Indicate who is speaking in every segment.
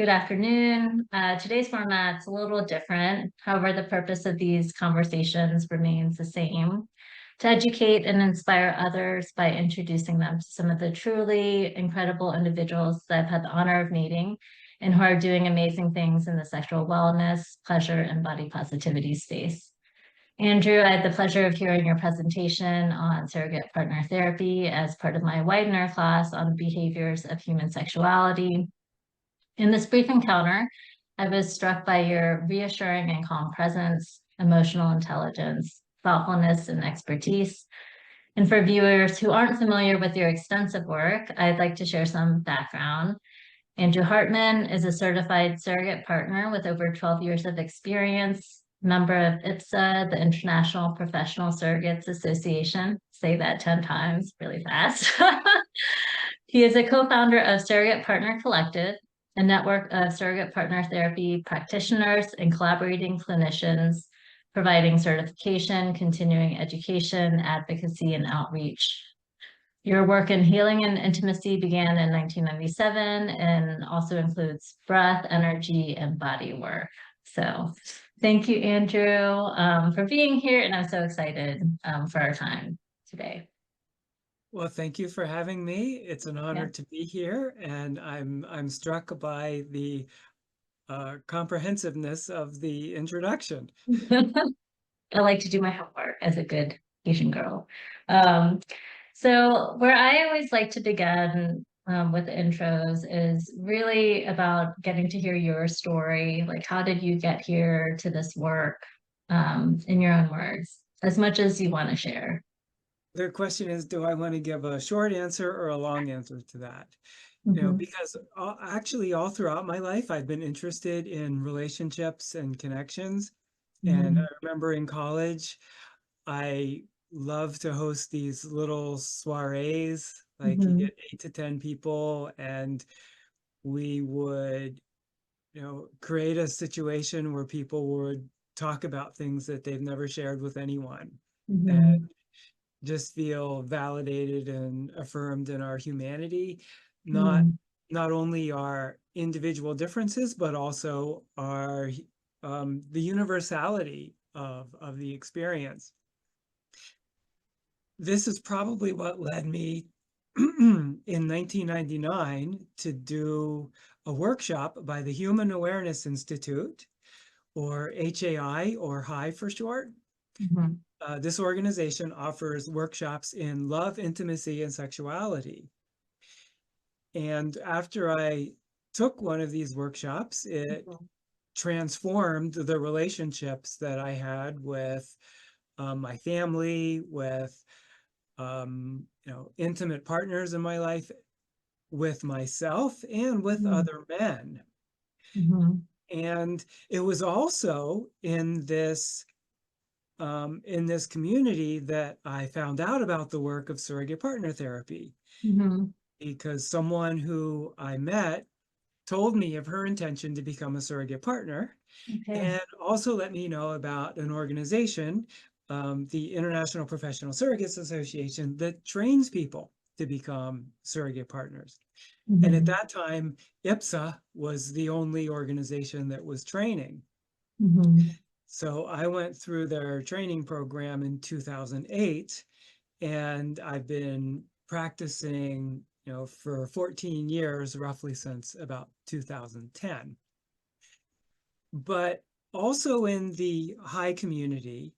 Speaker 1: Good afternoon. Today's format's a little different. However, the purpose of these conversations remains the same: to educate and inspire others by introducing them to some of the truly incredible individuals that I've had the honor of meeting and who are doing amazing things in the sexual wellness, pleasure, and body positivity space. Andrew, I had the pleasure of hearing your presentation on surrogate partner therapy as part of my Widener class on behaviors of human sexuality. In this brief encounter, I was struck by your reassuring and calm presence, emotional intelligence, thoughtfulness, and expertise. And for viewers who aren't familiar with your extensive work, I'd like to share some background. Andrew Heartman is a certified surrogate partner with over 12 years of experience, member of IPSA, the International Professional Surrogates Association. Say that 10 times really fast. He is a co-founder of Surrogate Partner Collective, a network of surrogate partner therapy practitioners and collaborating clinicians, providing certification, continuing education, advocacy, and outreach. Your work in healing and intimacy began in 1997 and also includes breath, energy, and body work. So thank you, Andrew, for being here, and I'm so excited for our time today.
Speaker 2: Well, thank you for having me. It's an honor to be here, and I'm struck by the comprehensiveness of the introduction.
Speaker 1: I like to do my homework as a good Asian girl. So where I always like to begin with intros is really about getting to hear your story. Like, how did you get here to this work in your own words, as much as you want to share?
Speaker 2: The question is, do I want to give a short answer or a long answer to that? Because actually all throughout my life, I've been interested in relationships and connections. And I remember in college, I love to host these little soirees, like you get 8 to 10 people, and we would, create a situation where people would talk about things that they've never shared with anyone. And just feel validated and affirmed in our humanity, not only our individual differences, but also our the universality of the experience. This is probably what led me in 1999 to do a workshop by the Human Awareness Institute, or HAI, or HI for short. This organization offers workshops in love, intimacy, and sexuality. And after I took one of these workshops, it transformed the relationships that I had with my family, with intimate partners in my life, with myself, and with other men. And it was also in this community that I found out about the work of surrogate partner therapy, because someone who I met told me of her intention to become a surrogate partner, and also let me know about an organization, the International Professional Surrogates Association, that trains people to become surrogate partners. And at that time, IPSA was the only organization that was training. So I went through their training program in 2008, and I've been practicing, for 14 years, roughly since about 2010. But also in the high community,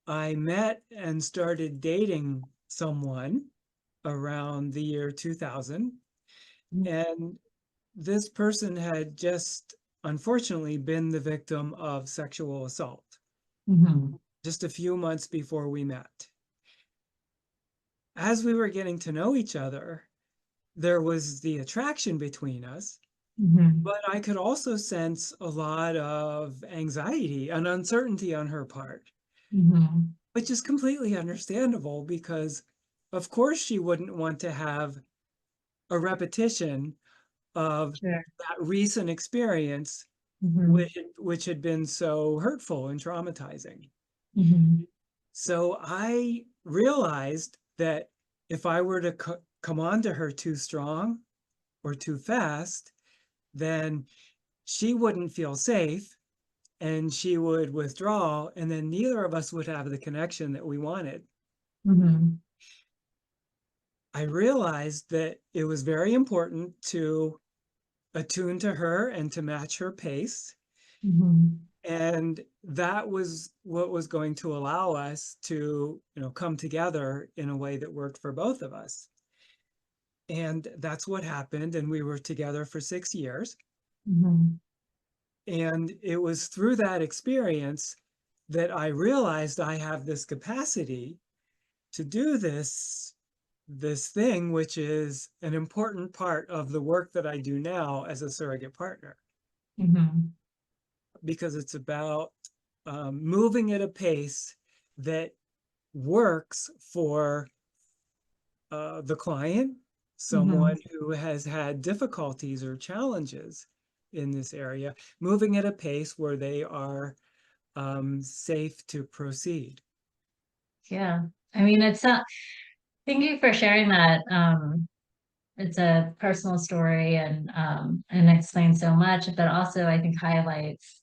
Speaker 2: I met and started dating someone around the year 2000. And this person had just, unfortunately, been the victim of sexual assault just a few months before we met. As we were getting to know each other, there was the attraction between us, but I could also sense a lot of anxiety and uncertainty on her part, which is completely understandable, because of course she wouldn't want to have a repetition of that recent experience, which had been so hurtful and traumatizing. So I realized that if I were to come on to her too strong or too fast, then she wouldn't feel safe and she would withdraw, and then neither of us would have the connection that we wanted.
Speaker 1: Mhm.
Speaker 2: I realized that it was very important to attune to her and to match her pace.
Speaker 1: Mhm.
Speaker 2: And that was what was going to allow us to, come together in a way that worked for both of us. And that's what happened. And we were together for 6 years.
Speaker 1: Mhm.
Speaker 2: And it was through that experience that I realized I have this capacity to do this thing, which is an important part of the work that I do now as a surrogate partner,
Speaker 1: Mhm.
Speaker 2: because it's about moving at a pace that works for the client, someone
Speaker 1: Mhm.
Speaker 2: who has had difficulties or challenges in this area, moving at a pace where they are safe to proceed.
Speaker 1: Yeah. I mean, thank you for sharing that. It's a personal story and explains so much, but also I think highlights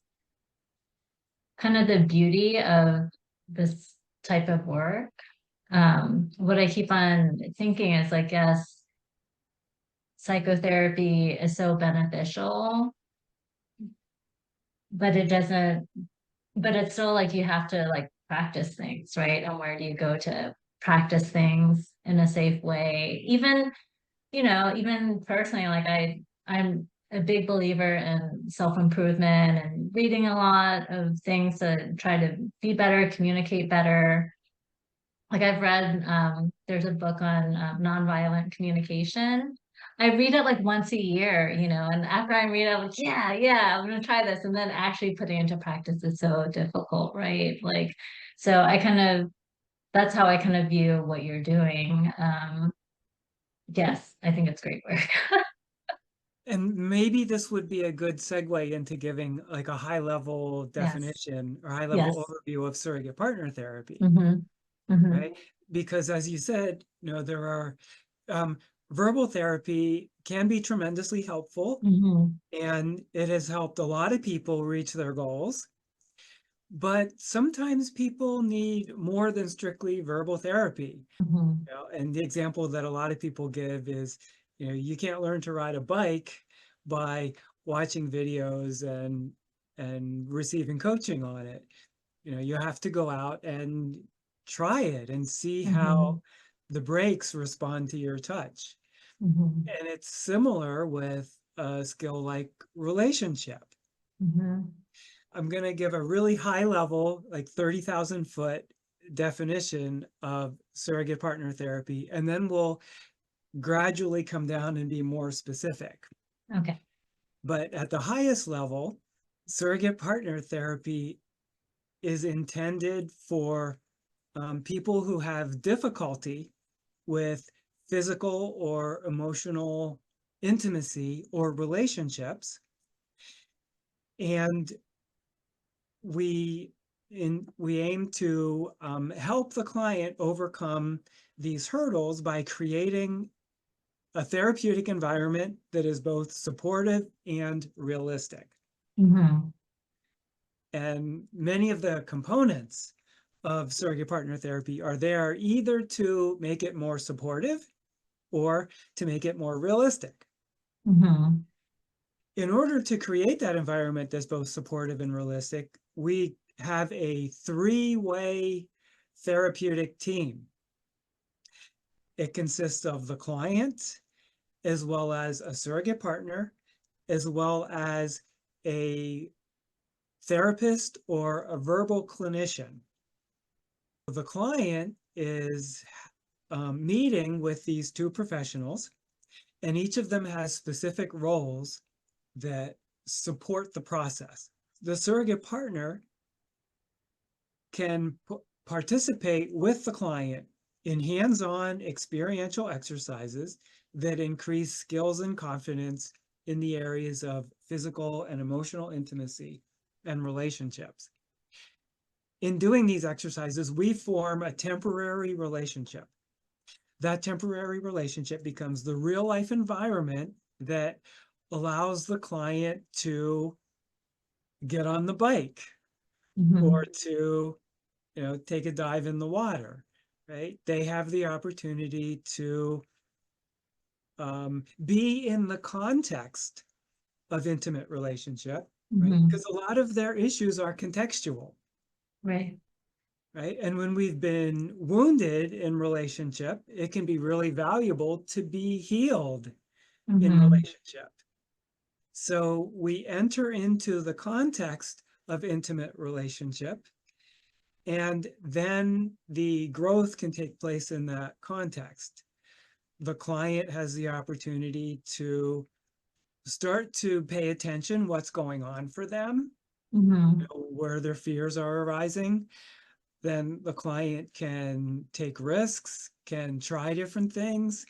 Speaker 1: kind of the beauty of this type of work. What I keep on thinking is like, yes, psychotherapy is so beneficial, but but it's still like you have to like practice things, right? And where do you go to practice things in a safe way? Even personally, like I'm a big believer in self-improvement and reading a lot of things to try to be better, communicate better. Like I've read, there's a book on nonviolent communication. I read it like once a year, and after I read it, I'm like, yeah, I'm gonna try this. And then actually putting it into practice is so difficult, right? Like, so that's how I kind of view what you're doing. Yes, I think it's great work.
Speaker 2: And maybe this would be a good segue into giving like a high level
Speaker 1: Yes,
Speaker 2: definition or high level
Speaker 1: yes.
Speaker 2: overview of surrogate partner therapy,
Speaker 1: Mm-hmm. Mm-hmm.
Speaker 2: right? Because as you said, there are verbal therapy can be tremendously helpful,
Speaker 1: Mm-hmm.
Speaker 2: and it has helped a lot of people reach their goals. But sometimes people need more than strictly verbal therapy.
Speaker 1: Mm-hmm.
Speaker 2: And the example that a lot of people give is, you can't learn to ride a bike by watching videos and receiving coaching on it. You have to go out and try it and see
Speaker 1: Mm-hmm.
Speaker 2: how the brakes respond to your touch.
Speaker 1: Mm-hmm.
Speaker 2: And it's similar with a skill like relationship.
Speaker 1: Mm-hmm.
Speaker 2: I'm going to give a really high level, like 30,000-foot definition of surrogate partner therapy, and then we'll gradually come down and be more specific.
Speaker 1: Okay.
Speaker 2: But at the highest level, surrogate partner therapy is intended for people who have difficulty with physical or emotional intimacy or relationships. And we we aim to help the client overcome these hurdles by creating a therapeutic environment that is both supportive and realistic.
Speaker 1: Mm-hmm.
Speaker 2: And many of the components of surrogate partner therapy are there either to make it more supportive or to make it more realistic.
Speaker 1: Mm-hmm.
Speaker 2: In order to create that environment that's both supportive and realistic, we have a three-way therapeutic team. It consists of the client, as well as a surrogate partner, as well as a therapist or a verbal clinician. The client is meeting with these two professionals, and each of them has specific roles that support the process. The surrogate partner can participate with the client in hands-on experiential exercises that increase skills and confidence in the areas of physical and emotional intimacy and relationships. In doing these exercises, we form a temporary relationship. That temporary relationship becomes the real life environment that allows the client to get on the bike
Speaker 1: Mm-hmm.
Speaker 2: or to, take a dive in the water, right? They have the opportunity to be in the context of intimate relationship, right?
Speaker 1: Mm-hmm.
Speaker 2: Because a lot of their issues are contextual,
Speaker 1: Right.
Speaker 2: right? And when we've been wounded in relationship, it can be really valuable to be healed in
Speaker 1: Mm-hmm.
Speaker 2: relationship. So we enter into the context of intimate relationship, and then the growth can take place in that context. The client has the opportunity to start to pay attention what's going on for them,
Speaker 1: Mm-hmm.
Speaker 2: where their fears are arising. Then the client can take risks, can try different things,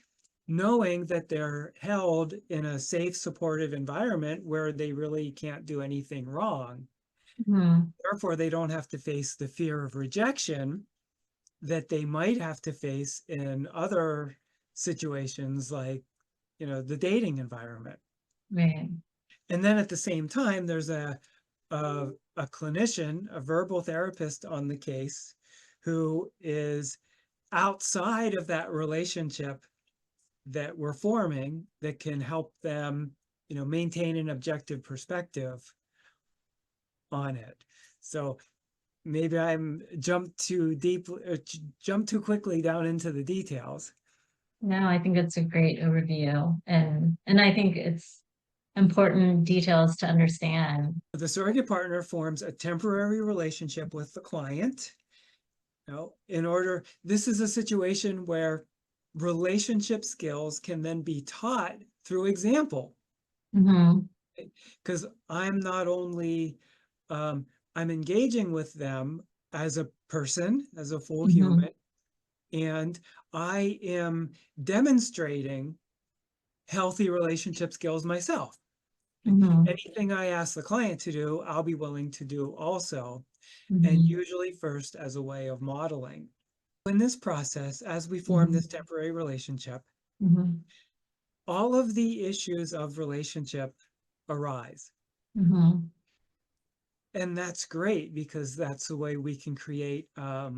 Speaker 2: knowing that they're held in a safe, supportive environment where they really can't do anything wrong.
Speaker 1: Mm-hmm.
Speaker 2: Therefore, they don't have to face the fear of rejection that they might have to face in other situations like, the dating environment.
Speaker 1: Right.
Speaker 2: And then at the same time, there's a clinician, a verbal therapist on the case who is outside of that relationship that we're forming that can help them, maintain an objective perspective on it. So maybe I'm jumped too quickly down into the details.
Speaker 1: No, I think it's a great overview, and I think it's important details to understand.
Speaker 2: The surrogate partner forms a temporary relationship with the client. This is a situation where relationship skills can then be taught through example.
Speaker 1: Mm-hmm.
Speaker 2: Because I'm not only I'm engaging with them as a person, as a full
Speaker 1: Mm-hmm.
Speaker 2: human, and I am demonstrating healthy relationship skills myself.
Speaker 1: Mm-hmm.
Speaker 2: Anything I ask the client to do, I'll be willing to do also, and
Speaker 1: Mm-hmm.
Speaker 2: usually first as a way of modeling. In this process, as we form
Speaker 1: Mm-hmm.
Speaker 2: this temporary relationship,
Speaker 1: Mm-hmm.
Speaker 2: all of the issues of relationship arise.
Speaker 1: Mm-hmm.
Speaker 2: And that's great because that's the way we can create, a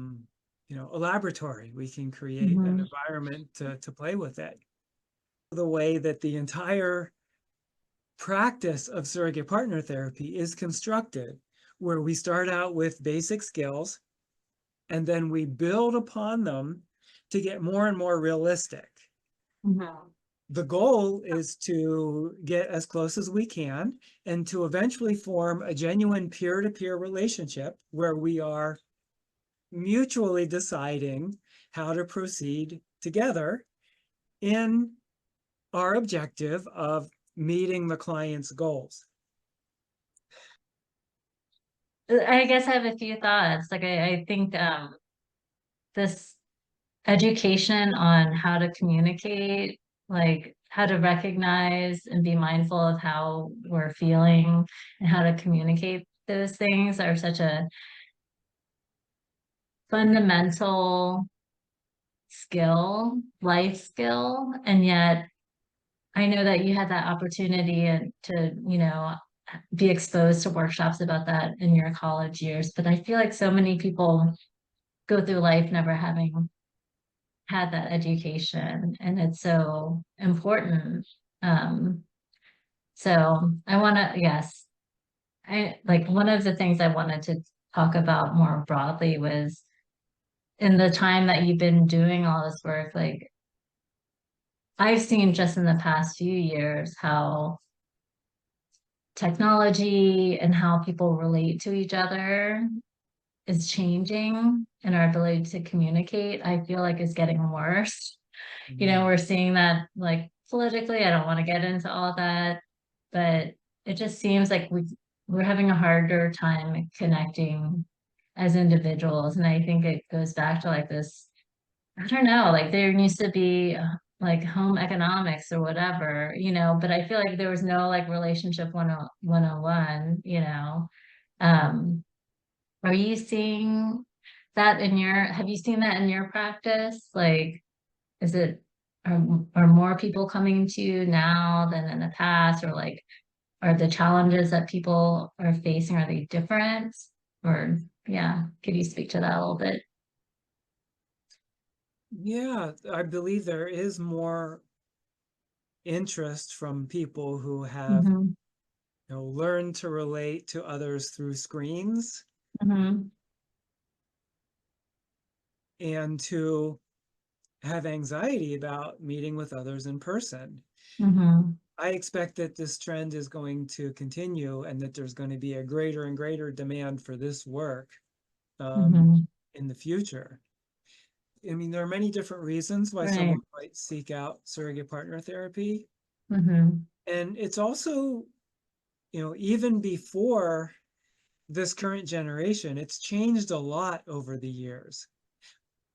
Speaker 2: laboratory. We can create an
Speaker 1: Mm-hmm.
Speaker 2: environment to play with it. The way that the entire practice of surrogate partner therapy is constructed, where we start out with basic skills and then we build upon them to get more and more realistic.
Speaker 1: Mm-hmm.
Speaker 2: The goal is to get as close as we can and to eventually form a genuine peer-to-peer relationship where we are mutually deciding how to proceed together in our objective of meeting the client's goals.
Speaker 1: I guess I have a few thoughts. Like I think this education on how to communicate, like how to recognize and be mindful of how we're feeling and how to communicate those things are such a fundamental skill, life skill. And yet I know that you had that opportunity and to, be exposed to workshops about that in your college years. But I feel like so many people go through life never having had that education, and it's so important. Um, so I want to, yes, I like one of the things I wanted to talk about more broadly was in the time that you've been doing all this work, like I've seen just in the past few years how technology and how people relate to each other is changing, and our ability to communicate, I feel like is getting worse.
Speaker 2: Mm.
Speaker 1: We're seeing that like politically, I don't want to get into all that, but it just seems like we're having a harder time connecting as individuals. And I think it goes back to like this, I don't know, like there used to be like home economics or whatever, but I feel like there was no like relationship 101, Um, are you seeing that have you seen that in your practice? Like, is it, are more people coming to you now than in the past, or like, are the challenges that people are facing, are they different? Or yeah, could you speak to that a little bit?
Speaker 2: Yeah, I believe there is more interest from people who have,
Speaker 1: Mm-hmm.
Speaker 2: learned to relate to others through screens
Speaker 1: Mm-hmm.
Speaker 2: and to have anxiety about meeting with others in person.
Speaker 1: Mm-hmm.
Speaker 2: I expect that this trend is going to continue and that there's going to be a greater and greater demand for this work um,
Speaker 1: Mm-hmm.
Speaker 2: in the future. I mean, there are many different reasons why
Speaker 1: Right.
Speaker 2: someone might seek out surrogate partner therapy.
Speaker 1: Mm-hmm.
Speaker 2: And it's also, even before this current generation, it's changed a lot over the years.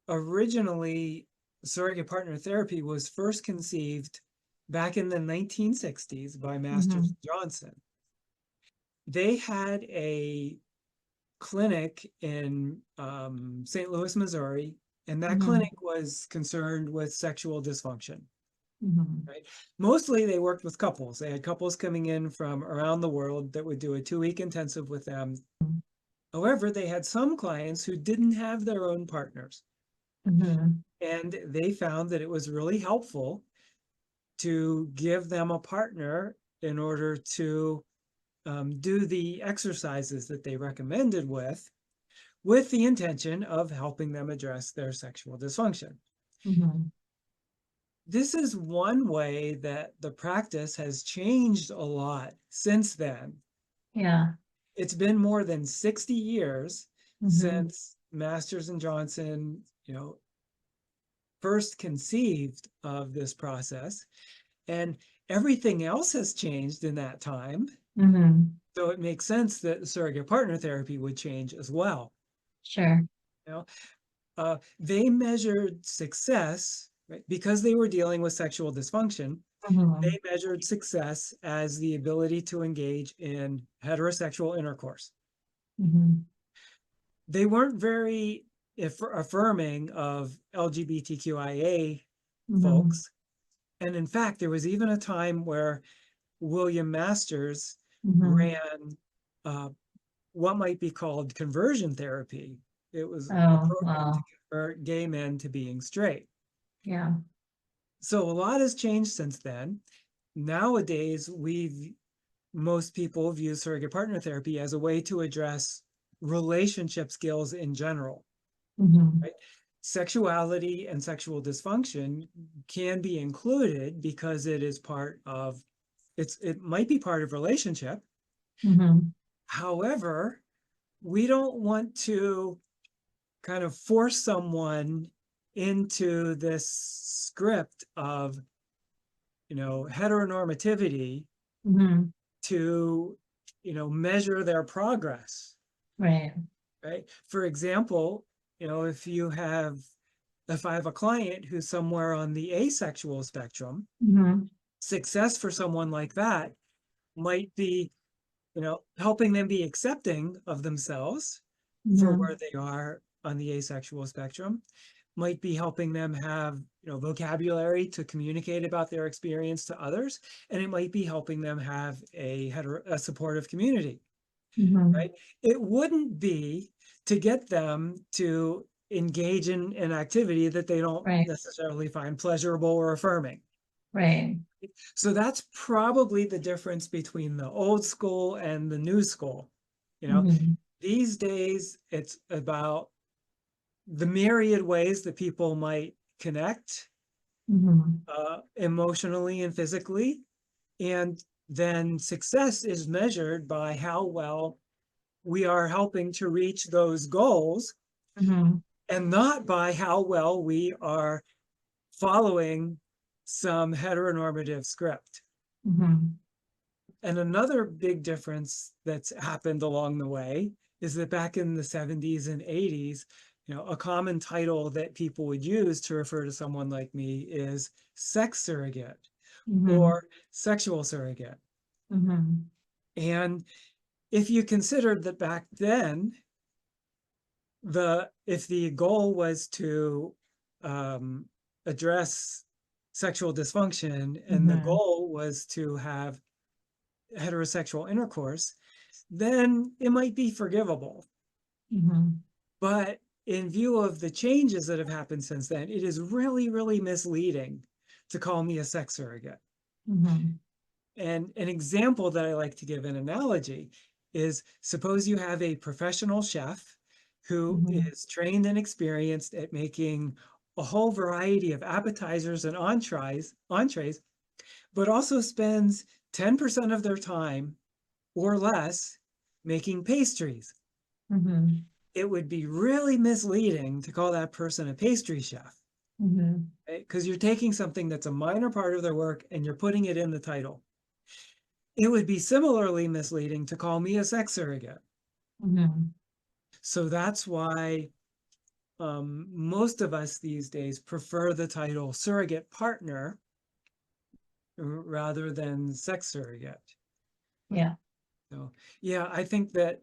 Speaker 2: Originally, surrogate partner therapy was first conceived back in the 1960s by Masters
Speaker 1: Mm-hmm.
Speaker 2: and Johnson. They had a clinic in St. Louis, Missouri, and that
Speaker 1: Mm-hmm.
Speaker 2: clinic was concerned with sexual dysfunction.
Speaker 1: Mm-hmm.
Speaker 2: Right? Mostly they worked with couples. They had couples coming in from around the world that would do a 2-week intensive with them. However, they had some clients who didn't have their own partners.
Speaker 1: Mm-hmm.
Speaker 2: And they found that it was really helpful to give them a partner in order to do the exercises that they recommended with the intention of helping them address their sexual dysfunction.
Speaker 1: Mm-hmm.
Speaker 2: This is one way that the practice has changed a lot since then.
Speaker 1: Yeah.
Speaker 2: It's been more than 60 years
Speaker 1: Mm-hmm.
Speaker 2: since Masters and Johnson, first conceived of this process, and everything else has changed in that time.
Speaker 1: Mm-hmm.
Speaker 2: So it makes sense that surrogate partner therapy would change as well.
Speaker 1: Sure.
Speaker 2: You know, they measured success, right? Because they were dealing with sexual dysfunction.
Speaker 1: Mm-hmm.
Speaker 2: They measured success as the ability to engage in heterosexual intercourse.
Speaker 1: Mm-hmm.
Speaker 2: They weren't very affirming of LGBTQIA
Speaker 1: Mm-hmm.
Speaker 2: folks. And in fact, there was even a time where William Masters
Speaker 1: Mm-hmm.
Speaker 2: ran uh, what might be called conversion therapy. It was a
Speaker 1: Oh,
Speaker 2: program to
Speaker 1: wow.
Speaker 2: convert gay men to being straight.
Speaker 1: Yeah.
Speaker 2: So a lot has changed since then. Nowadays, most people view surrogate partner therapy as a way to address relationship skills in general,
Speaker 1: Mm-hmm.
Speaker 2: right? Sexuality and sexual dysfunction can be included because it might be part of relationship.
Speaker 1: Mm-hmm.
Speaker 2: However, we don't want to kind of force someone into this script of, heteronormativity
Speaker 1: Mm-hmm.
Speaker 2: to, measure their progress,
Speaker 1: Right.
Speaker 2: right? For example, if I have a client who's somewhere on the asexual spectrum,
Speaker 1: Mm-hmm.
Speaker 2: success for someone like that might be, helping them be accepting of themselves for
Speaker 1: Mm-hmm.
Speaker 2: where they are on the asexual spectrum, might be helping them have, vocabulary to communicate about their experience to others, and it might be helping them have a supportive community,
Speaker 1: Mm-hmm.
Speaker 2: right? It wouldn't be to get them to engage in an activity that they don't
Speaker 1: Right.
Speaker 2: necessarily find pleasurable or affirming.
Speaker 1: Right.
Speaker 2: So that's probably the difference between the old school and the new school. You know,
Speaker 1: Mm-hmm.
Speaker 2: these days it's about the myriad ways that people might connect
Speaker 1: Mm-hmm.
Speaker 2: emotionally and physically. And then success is measured by how well we are helping to reach those goals,
Speaker 1: Mm-hmm.
Speaker 2: and not by how well we are following some heteronormative script.
Speaker 1: Mm-hmm.
Speaker 2: And another big difference that's happened along the way is that back in the 70s and 80s, a common title that people would use to refer to someone like me is sex surrogate
Speaker 1: Mm-hmm.
Speaker 2: or sexual surrogate.
Speaker 1: Mm-hmm.
Speaker 2: And if you consider that back then, if the goal was to um, address sexual dysfunction and the
Speaker 1: Mm-hmm.
Speaker 2: goal was to have heterosexual intercourse, then it might be forgivable.
Speaker 1: Mm-hmm.
Speaker 2: But in view of the changes that have happened since then, it is really, really misleading to call me a sex surrogate.
Speaker 1: Mm-hmm.
Speaker 2: And an example that I like to give an analogy is suppose you have a professional chef who
Speaker 1: Mm-hmm.
Speaker 2: is trained and experienced at making a whole variety of appetizers and entrees, but also spends 10% of their time or less making pastries.
Speaker 1: Mm-hmm.
Speaker 2: It would be really misleading to call that person a pastry chef,
Speaker 1: Mm-hmm.
Speaker 2: right? Because you're taking something that's a minor part of their work and you're putting it in the title. It would be similarly misleading to call me a sex surrogate.
Speaker 1: Mm-hmm.
Speaker 2: So that's why most of us these days prefer the title surrogate partner rather than sex surrogate.
Speaker 1: Yeah.
Speaker 2: So, yeah, I think that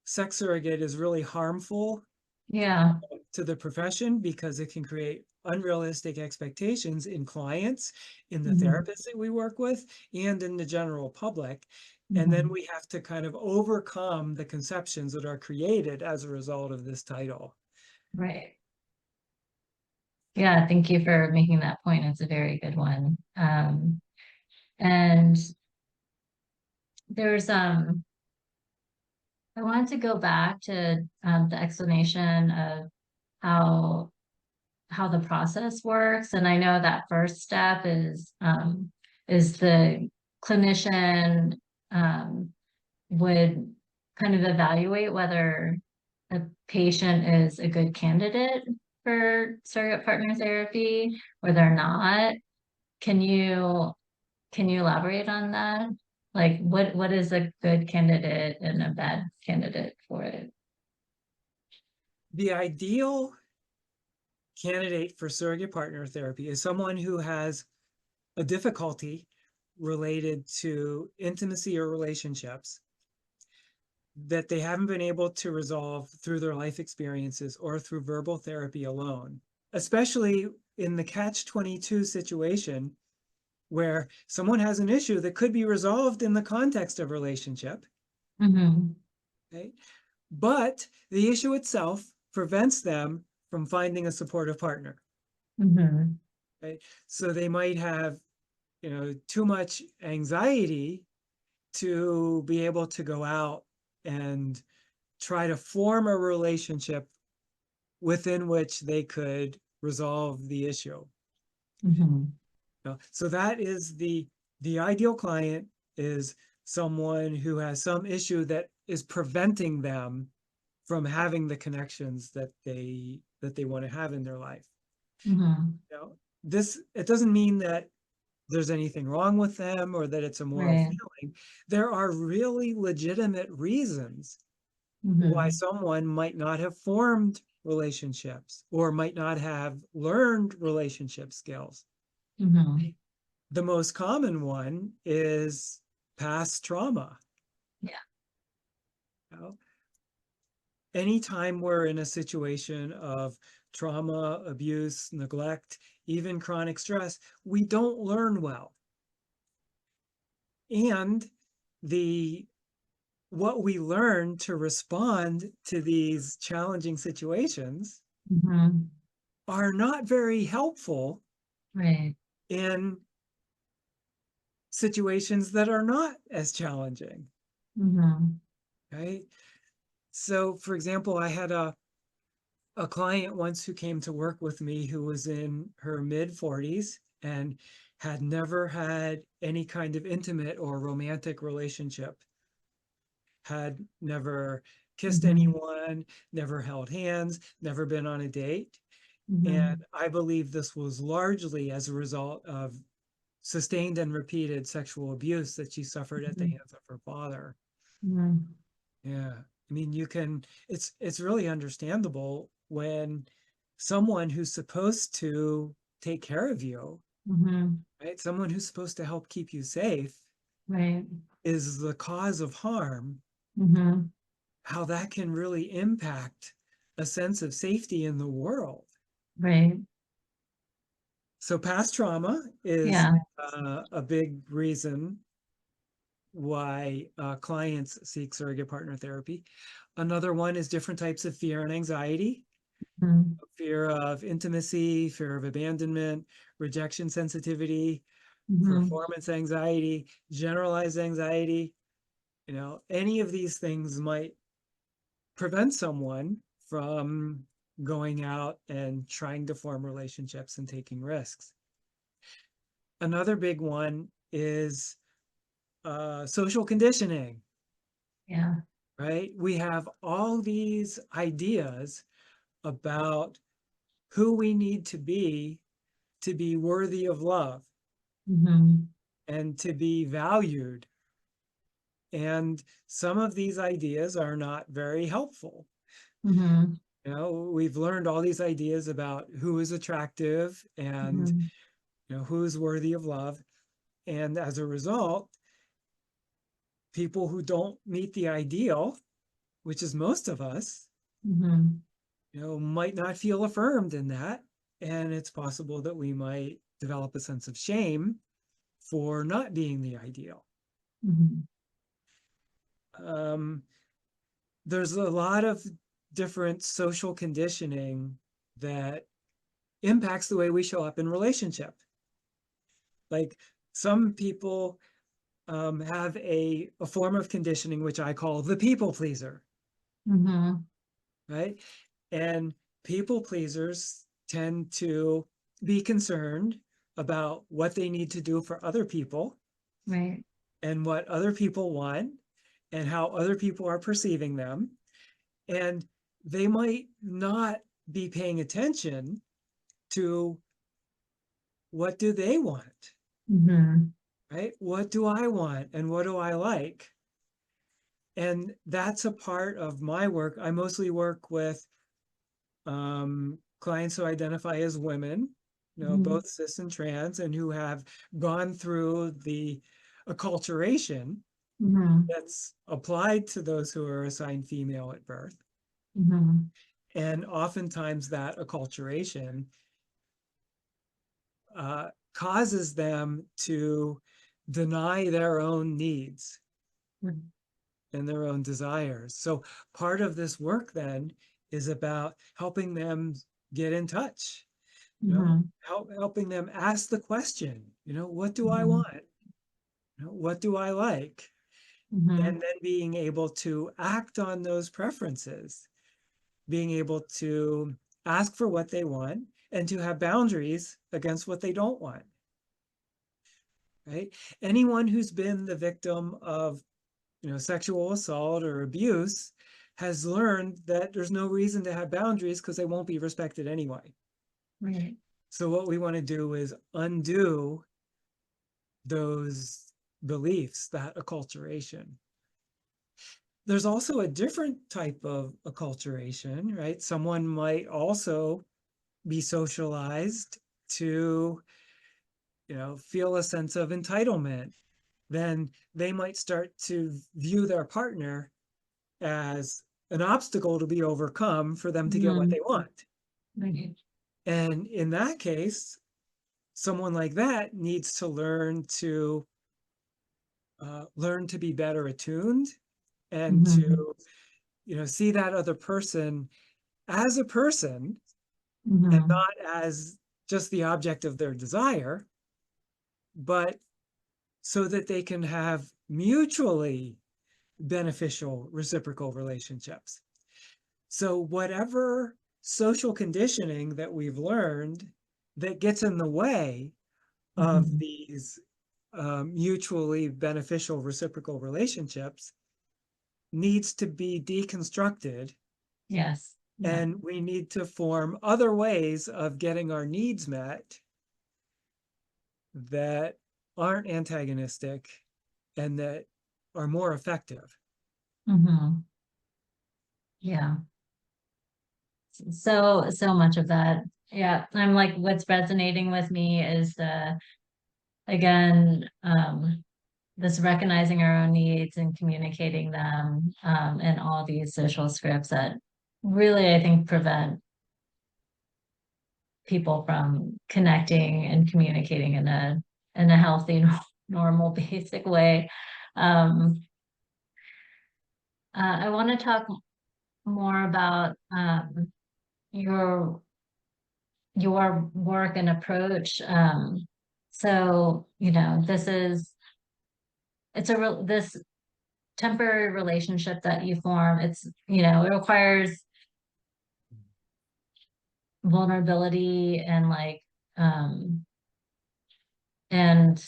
Speaker 2: sex surrogate is really harmful
Speaker 1: Yeah.
Speaker 2: to the profession because it can create unrealistic expectations in clients, in the
Speaker 1: Mm-hmm.
Speaker 2: therapists that we work with, and in the general public. And then
Speaker 1: Mm-hmm.
Speaker 2: we have to kind of overcome the conceptions that are created as a result of this title.
Speaker 1: Right. Yeah, thank you for making that point. It's a very good one. And there's I wanted to go back to the explanation of how the process works. And I know that first step is the clinician um, would kind of evaluate whether a patient is a good candidate for surrogate partner therapy or they're not. Can you elaborate on that? Like what is a good candidate and a bad candidate for it?
Speaker 2: The ideal candidate for surrogate partner therapy is someone who has a difficulty related to intimacy or relationships that they haven't been able to resolve through their life experiences or through verbal therapy alone, especially in the catch-22 situation where someone has an issue that could be resolved in the context of relationship,
Speaker 1: Mm-hmm.
Speaker 2: okay? But the issue itself prevents them from finding a supportive partner.
Speaker 1: Mm-hmm.
Speaker 2: Right? So they might have, too much anxiety to be able to go out and try to form a relationship within which they could resolve the issue.
Speaker 1: Mm-hmm.
Speaker 2: So that is the ideal client is someone who has some issue that is preventing them from having the connections that they want to have in their life.
Speaker 1: Mm-hmm.
Speaker 2: This it doesn't mean that there's anything wrong with them or that it's a moral
Speaker 1: Right.
Speaker 2: feeling. There are really legitimate reasons why
Speaker 1: Mm-hmm.
Speaker 2: someone might not have formed relationships or might not have learned relationship skills.
Speaker 1: Mm-hmm.
Speaker 2: The most common one is past trauma.
Speaker 1: Yeah.
Speaker 2: You know? Anytime we're in a situation of trauma, abuse, neglect, even chronic stress, we don't learn well. And the what we learn to respond to these challenging situations
Speaker 1: Mm-hmm.
Speaker 2: are not very helpful
Speaker 1: Right.
Speaker 2: in situations that are not as challenging,
Speaker 1: Mm-hmm.
Speaker 2: right? So, for example, I had a client once who came to work with me who was in her mid 40s and had never had any kind of intimate or romantic relationship, had never kissed
Speaker 1: Mm-hmm.
Speaker 2: anyone, never held hands, never been on a date. And
Speaker 1: Mm-hmm.
Speaker 2: I believe this was largely as a result of sustained and repeated sexual abuse that she suffered at the
Speaker 1: Mm-hmm.
Speaker 2: hands of her father.
Speaker 1: Mm-hmm.
Speaker 2: Yeah. I mean, it's really understandable when someone who's supposed to take care of you,
Speaker 1: Mm-hmm.
Speaker 2: right? Someone who's supposed to help keep you safe
Speaker 1: Right.
Speaker 2: is the cause of harm,
Speaker 1: Mm-hmm.
Speaker 2: how that can really impact a sense of safety in the world.
Speaker 1: Right.
Speaker 2: So past trauma is
Speaker 1: Yeah.
Speaker 2: a big reason why clients seek surrogate partner therapy. Another one is different types of fear and anxiety.
Speaker 1: Mhm.
Speaker 2: Fear of intimacy, fear of abandonment, rejection sensitivity,
Speaker 1: Mhm.
Speaker 2: performance anxiety, generalized anxiety. Any of these things might prevent someone from going out and trying to form relationships and taking risks. Another big one is social conditioning,
Speaker 1: Yeah.
Speaker 2: right? We have all these ideas about who we need to be worthy of love
Speaker 1: Mhm.
Speaker 2: and to be valued. And some of these ideas are not very helpful.
Speaker 1: Mhm.
Speaker 2: We've learned all these ideas about who is attractive and
Speaker 1: Mhm.
Speaker 2: who is worthy of love. And as a result, people who don't meet the ideal, which is most of us,
Speaker 1: Mhm.
Speaker 2: might not feel affirmed in that. And it's possible that we might develop a sense of shame for not being the ideal.
Speaker 1: Mhm.
Speaker 2: Um, there's a lot of different social conditioning that impacts the way we show up in relationship. Like some people have a form of conditioning which I call the people pleaser,
Speaker 1: Mhm.
Speaker 2: right? And people pleasers tend to be concerned about what they need to do for other people
Speaker 1: Right.
Speaker 2: and what other people want and how other people are perceiving them. And they might not be paying attention to what do they want,
Speaker 1: Mhm.
Speaker 2: right? What do I want and what do I like? And that's a part of my work. I mostly work with clients who identify as women,
Speaker 1: Mhm.
Speaker 2: both cis and trans, and who have gone through the acculturation
Speaker 1: Mhm.
Speaker 2: that's applied to those who are assigned female at birth.
Speaker 1: Mhm.
Speaker 2: And oftentimes that acculturation causes them to deny their own needs
Speaker 1: Mhm.
Speaker 2: and their own desires. So part of this work then is about helping them get in touch,
Speaker 1: Mhm.
Speaker 2: helping them ask the question, what do I
Speaker 1: Mhm.
Speaker 2: want? What do I like? And
Speaker 1: Mhm.
Speaker 2: then being able to act on those preferences, being able to ask for what they want and to have boundaries against what they don't want, right? Anyone who's been the victim of sexual assault or abuse has learned that there's no reason to have boundaries because they won't be respected anyway.
Speaker 1: Right.
Speaker 2: So what we want to do is undo those beliefs, that acculturation. There's also a different type of acculturation, right? Someone might also be socialized to, feel a sense of entitlement. Then they might start to view their partner as an obstacle to be overcome for them to get what
Speaker 1: Mhm.
Speaker 2: they want.
Speaker 1: Right.
Speaker 2: And in that case, someone like that needs to learn to be better attuned and
Speaker 1: Mhm.
Speaker 2: to see that other person as a person and
Speaker 1: Mhm.
Speaker 2: not as just the object of their desire, but so that they can have mutually beneficial reciprocal relationships. So whatever social conditioning that we've learned that gets in the way of
Speaker 1: Mhm.
Speaker 2: these mutually beneficial reciprocal relationships needs to be deconstructed,
Speaker 1: Yes. Yeah.
Speaker 2: and we need to form other ways of getting our needs met that aren't antagonistic and that are more effective.
Speaker 1: Mhm. Yeah. So much of that. Yeah. I'm like, what's resonating with me is again, this recognizing our own needs and communicating them, and all these social scripts that really, I think, prevent people from connecting and communicating in a healthy, normal, basic way. I want to talk more about your your work and approach. So, this temporary relationship that you form, it requires vulnerability and and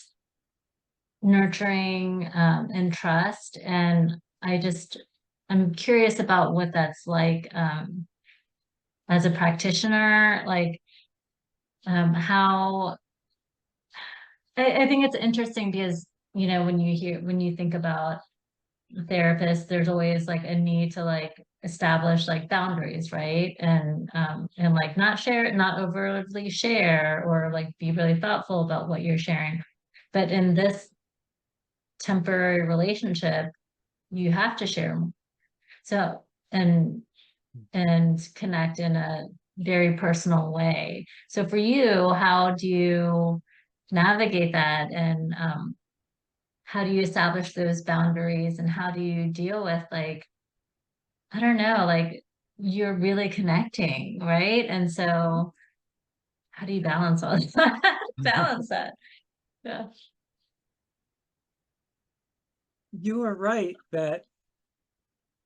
Speaker 1: nurturing and trust. And I'm curious about what that's like as a practitioner, how I think it's interesting because, when you think about therapists, there's always like a need to establish like boundaries, right? And like not overtly share, or like be really thoughtful about what you're sharing. But in this temporary relationship, you have to share. So, and connect in a very personal way. So for you, how do you navigate that? And how do you establish those boundaries? And how do you deal with I don't know, you're really connecting, right? And so how do you balance all that? Balance that? Yeah.
Speaker 2: You are right that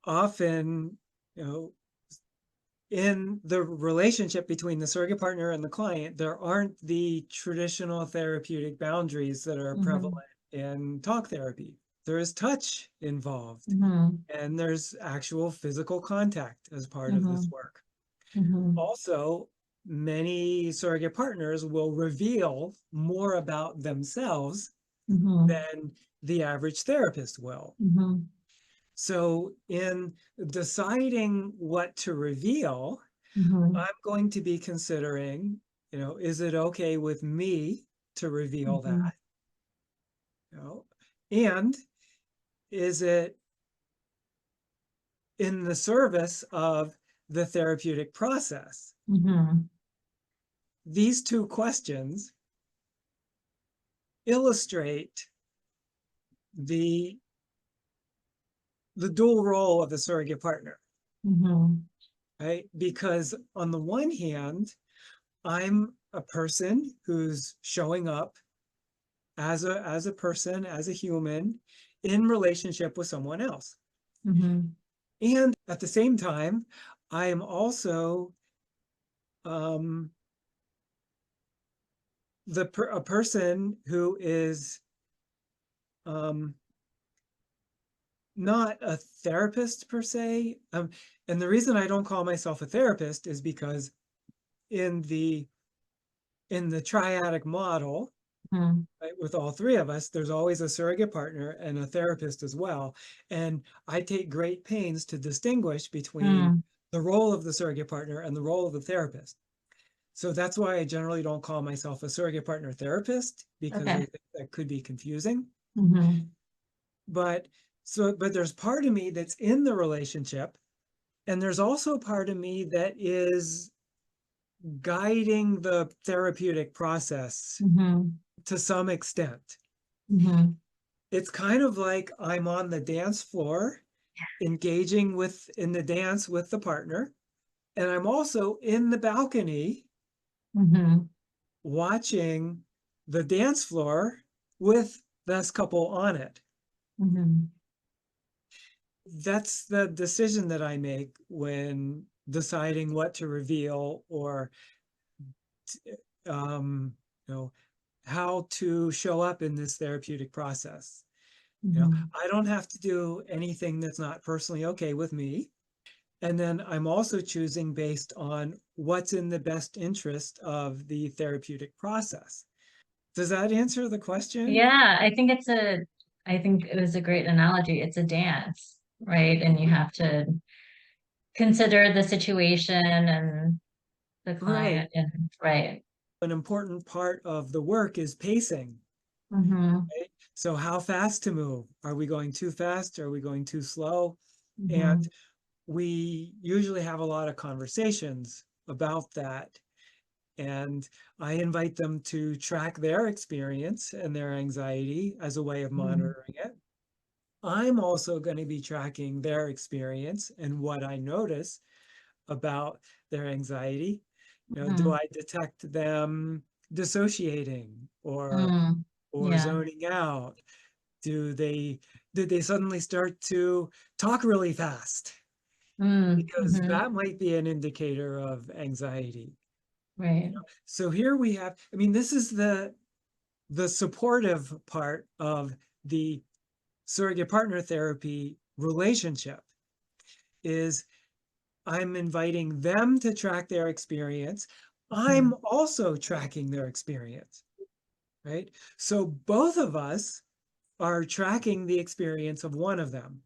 Speaker 2: often, you know, in the relationship between the surrogate partner and the client, there aren't the traditional therapeutic boundaries that are
Speaker 1: Mm-hmm.
Speaker 2: prevalent in talk therapy. There is touch involved,
Speaker 1: Mm-hmm.
Speaker 2: and there's actual physical contact as part of
Speaker 1: Mm-hmm.
Speaker 2: this work.
Speaker 1: Mm-hmm.
Speaker 2: Also, many surrogate partners will reveal more about themselves
Speaker 1: Mm-hmm.
Speaker 2: than the average therapist will.
Speaker 1: Mm-hmm.
Speaker 2: So, in deciding what to reveal,
Speaker 1: Mm-hmm.
Speaker 2: I'm going to be considering, is it okay with me to reveal
Speaker 1: Mm-hmm.
Speaker 2: that? You know, and is it in the service of the therapeutic process?
Speaker 1: Mm-hmm.
Speaker 2: These two questions illustrate the the dual role of the surrogate partner,
Speaker 1: Mm-hmm.
Speaker 2: right? Because on the one hand, I'm a person who's showing up as a person, as a human, in relationship with someone else.
Speaker 1: Mm-hmm.
Speaker 2: And at the same time, I am also um, a person who is um, not a therapist per se. And the reason I don't call myself a therapist is because in the triadic model,
Speaker 1: Mm-hmm.
Speaker 2: right, with all three of us, there's always a surrogate partner and a therapist as well. And I take great pains to distinguish between
Speaker 1: Mm-hmm.
Speaker 2: the role of the surrogate partner and the role of the therapist. So that's why I generally don't call myself a surrogate partner therapist, because I
Speaker 1: Okay.
Speaker 2: think that could be confusing.
Speaker 1: Mm-hmm.
Speaker 2: But but there's part of me that's in the relationship, and there's also part of me that is guiding the therapeutic process
Speaker 1: Mm-hmm.
Speaker 2: to some extent.
Speaker 1: Mm-hmm.
Speaker 2: It's kind of like I'm on the dance floor, engaging in the dance with the partner, and I'm also in the balcony
Speaker 1: Mm-hmm.
Speaker 2: watching the dance floor with this couple on it.
Speaker 1: Mm-hmm.
Speaker 2: That's the decision that I make when deciding what to reveal, or um, you know, how to show up in this therapeutic process.
Speaker 1: Mm-hmm.
Speaker 2: I don't have to do anything that's not personally okay with me. And then I'm also choosing based on what's in the best interest of the therapeutic process. Does that answer the question?
Speaker 1: Yeah, I think it was a great analogy. It's a dance, right? And you have to consider the situation and the
Speaker 2: Right.
Speaker 1: client, and right.
Speaker 2: An important part of the work is pacing.
Speaker 1: Mm-hmm.
Speaker 2: Right? So how fast to move? Are we going too fast? Are we going too slow? And
Speaker 1: Mm-hmm.
Speaker 2: we usually have a lot of conversations about that. and I invite them to track their experience and their anxiety as a way of monitoring it. I'm also going to be tracking their experience and what I notice about their anxiety. Do I detect them dissociating or
Speaker 1: Yeah.
Speaker 2: zoning out? Did they suddenly start to talk really fast? Because that might be an indicator of anxiety.
Speaker 1: Right.
Speaker 2: So here we have, I mean, this is the supportive part of the surrogate partner therapy relationship, is I'm inviting them to track their experience. I'm also tracking their experience, right? So both of us are tracking the experience of one of them.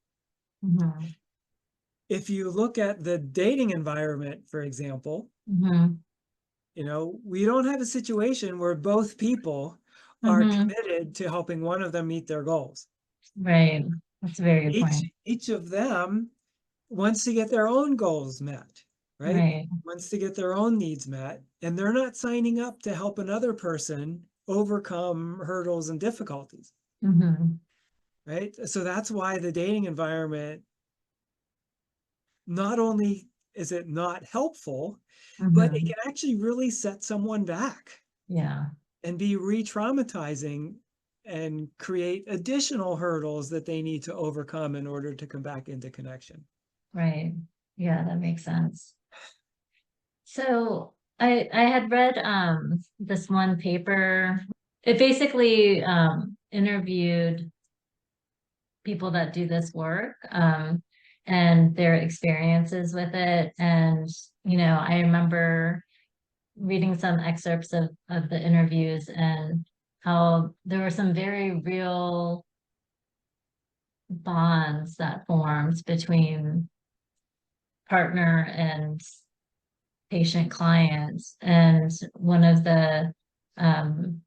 Speaker 2: If you look at the dating environment, for example, we don't have a situation where both people are committed to helping one of them meet their goals.
Speaker 1: Right. That's a very good point.
Speaker 2: Each of them wants to get their own goals met, right?
Speaker 1: Right.
Speaker 2: Wants to get their own needs met, and they're not signing up to help another person overcome hurdles and difficulties, right? So that's why the dating environment, not only is it not helpful, but it can actually really set someone back
Speaker 1: Yeah.
Speaker 2: and be re-traumatizing and create additional hurdles that they need to overcome in order to come back into connection.
Speaker 1: Right. Yeah, that makes sense. So I had read this one paper. It basically interviewed people that do this work and their experiences with it. And, I remember reading some excerpts of the interviews and how there were some very real bonds that formed between partner and patient clients. And um,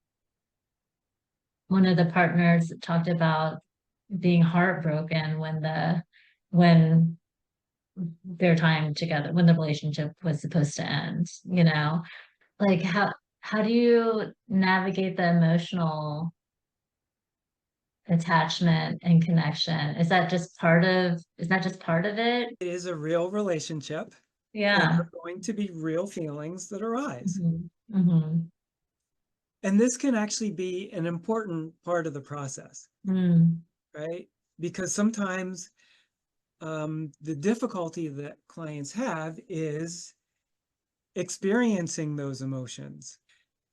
Speaker 1: one of the partners talked about being heartbroken when their time together, when the relationship was supposed to end, like how do you navigate the emotional attachment and connection? Is that just part of it?
Speaker 2: It is a real relationship, and there
Speaker 1: Yeah.
Speaker 2: are going to be real feelings that arise.
Speaker 1: Mm-hmm.
Speaker 2: And this can actually be an important part of the process, right? Because sometimes the difficulty that clients have is experiencing those emotions.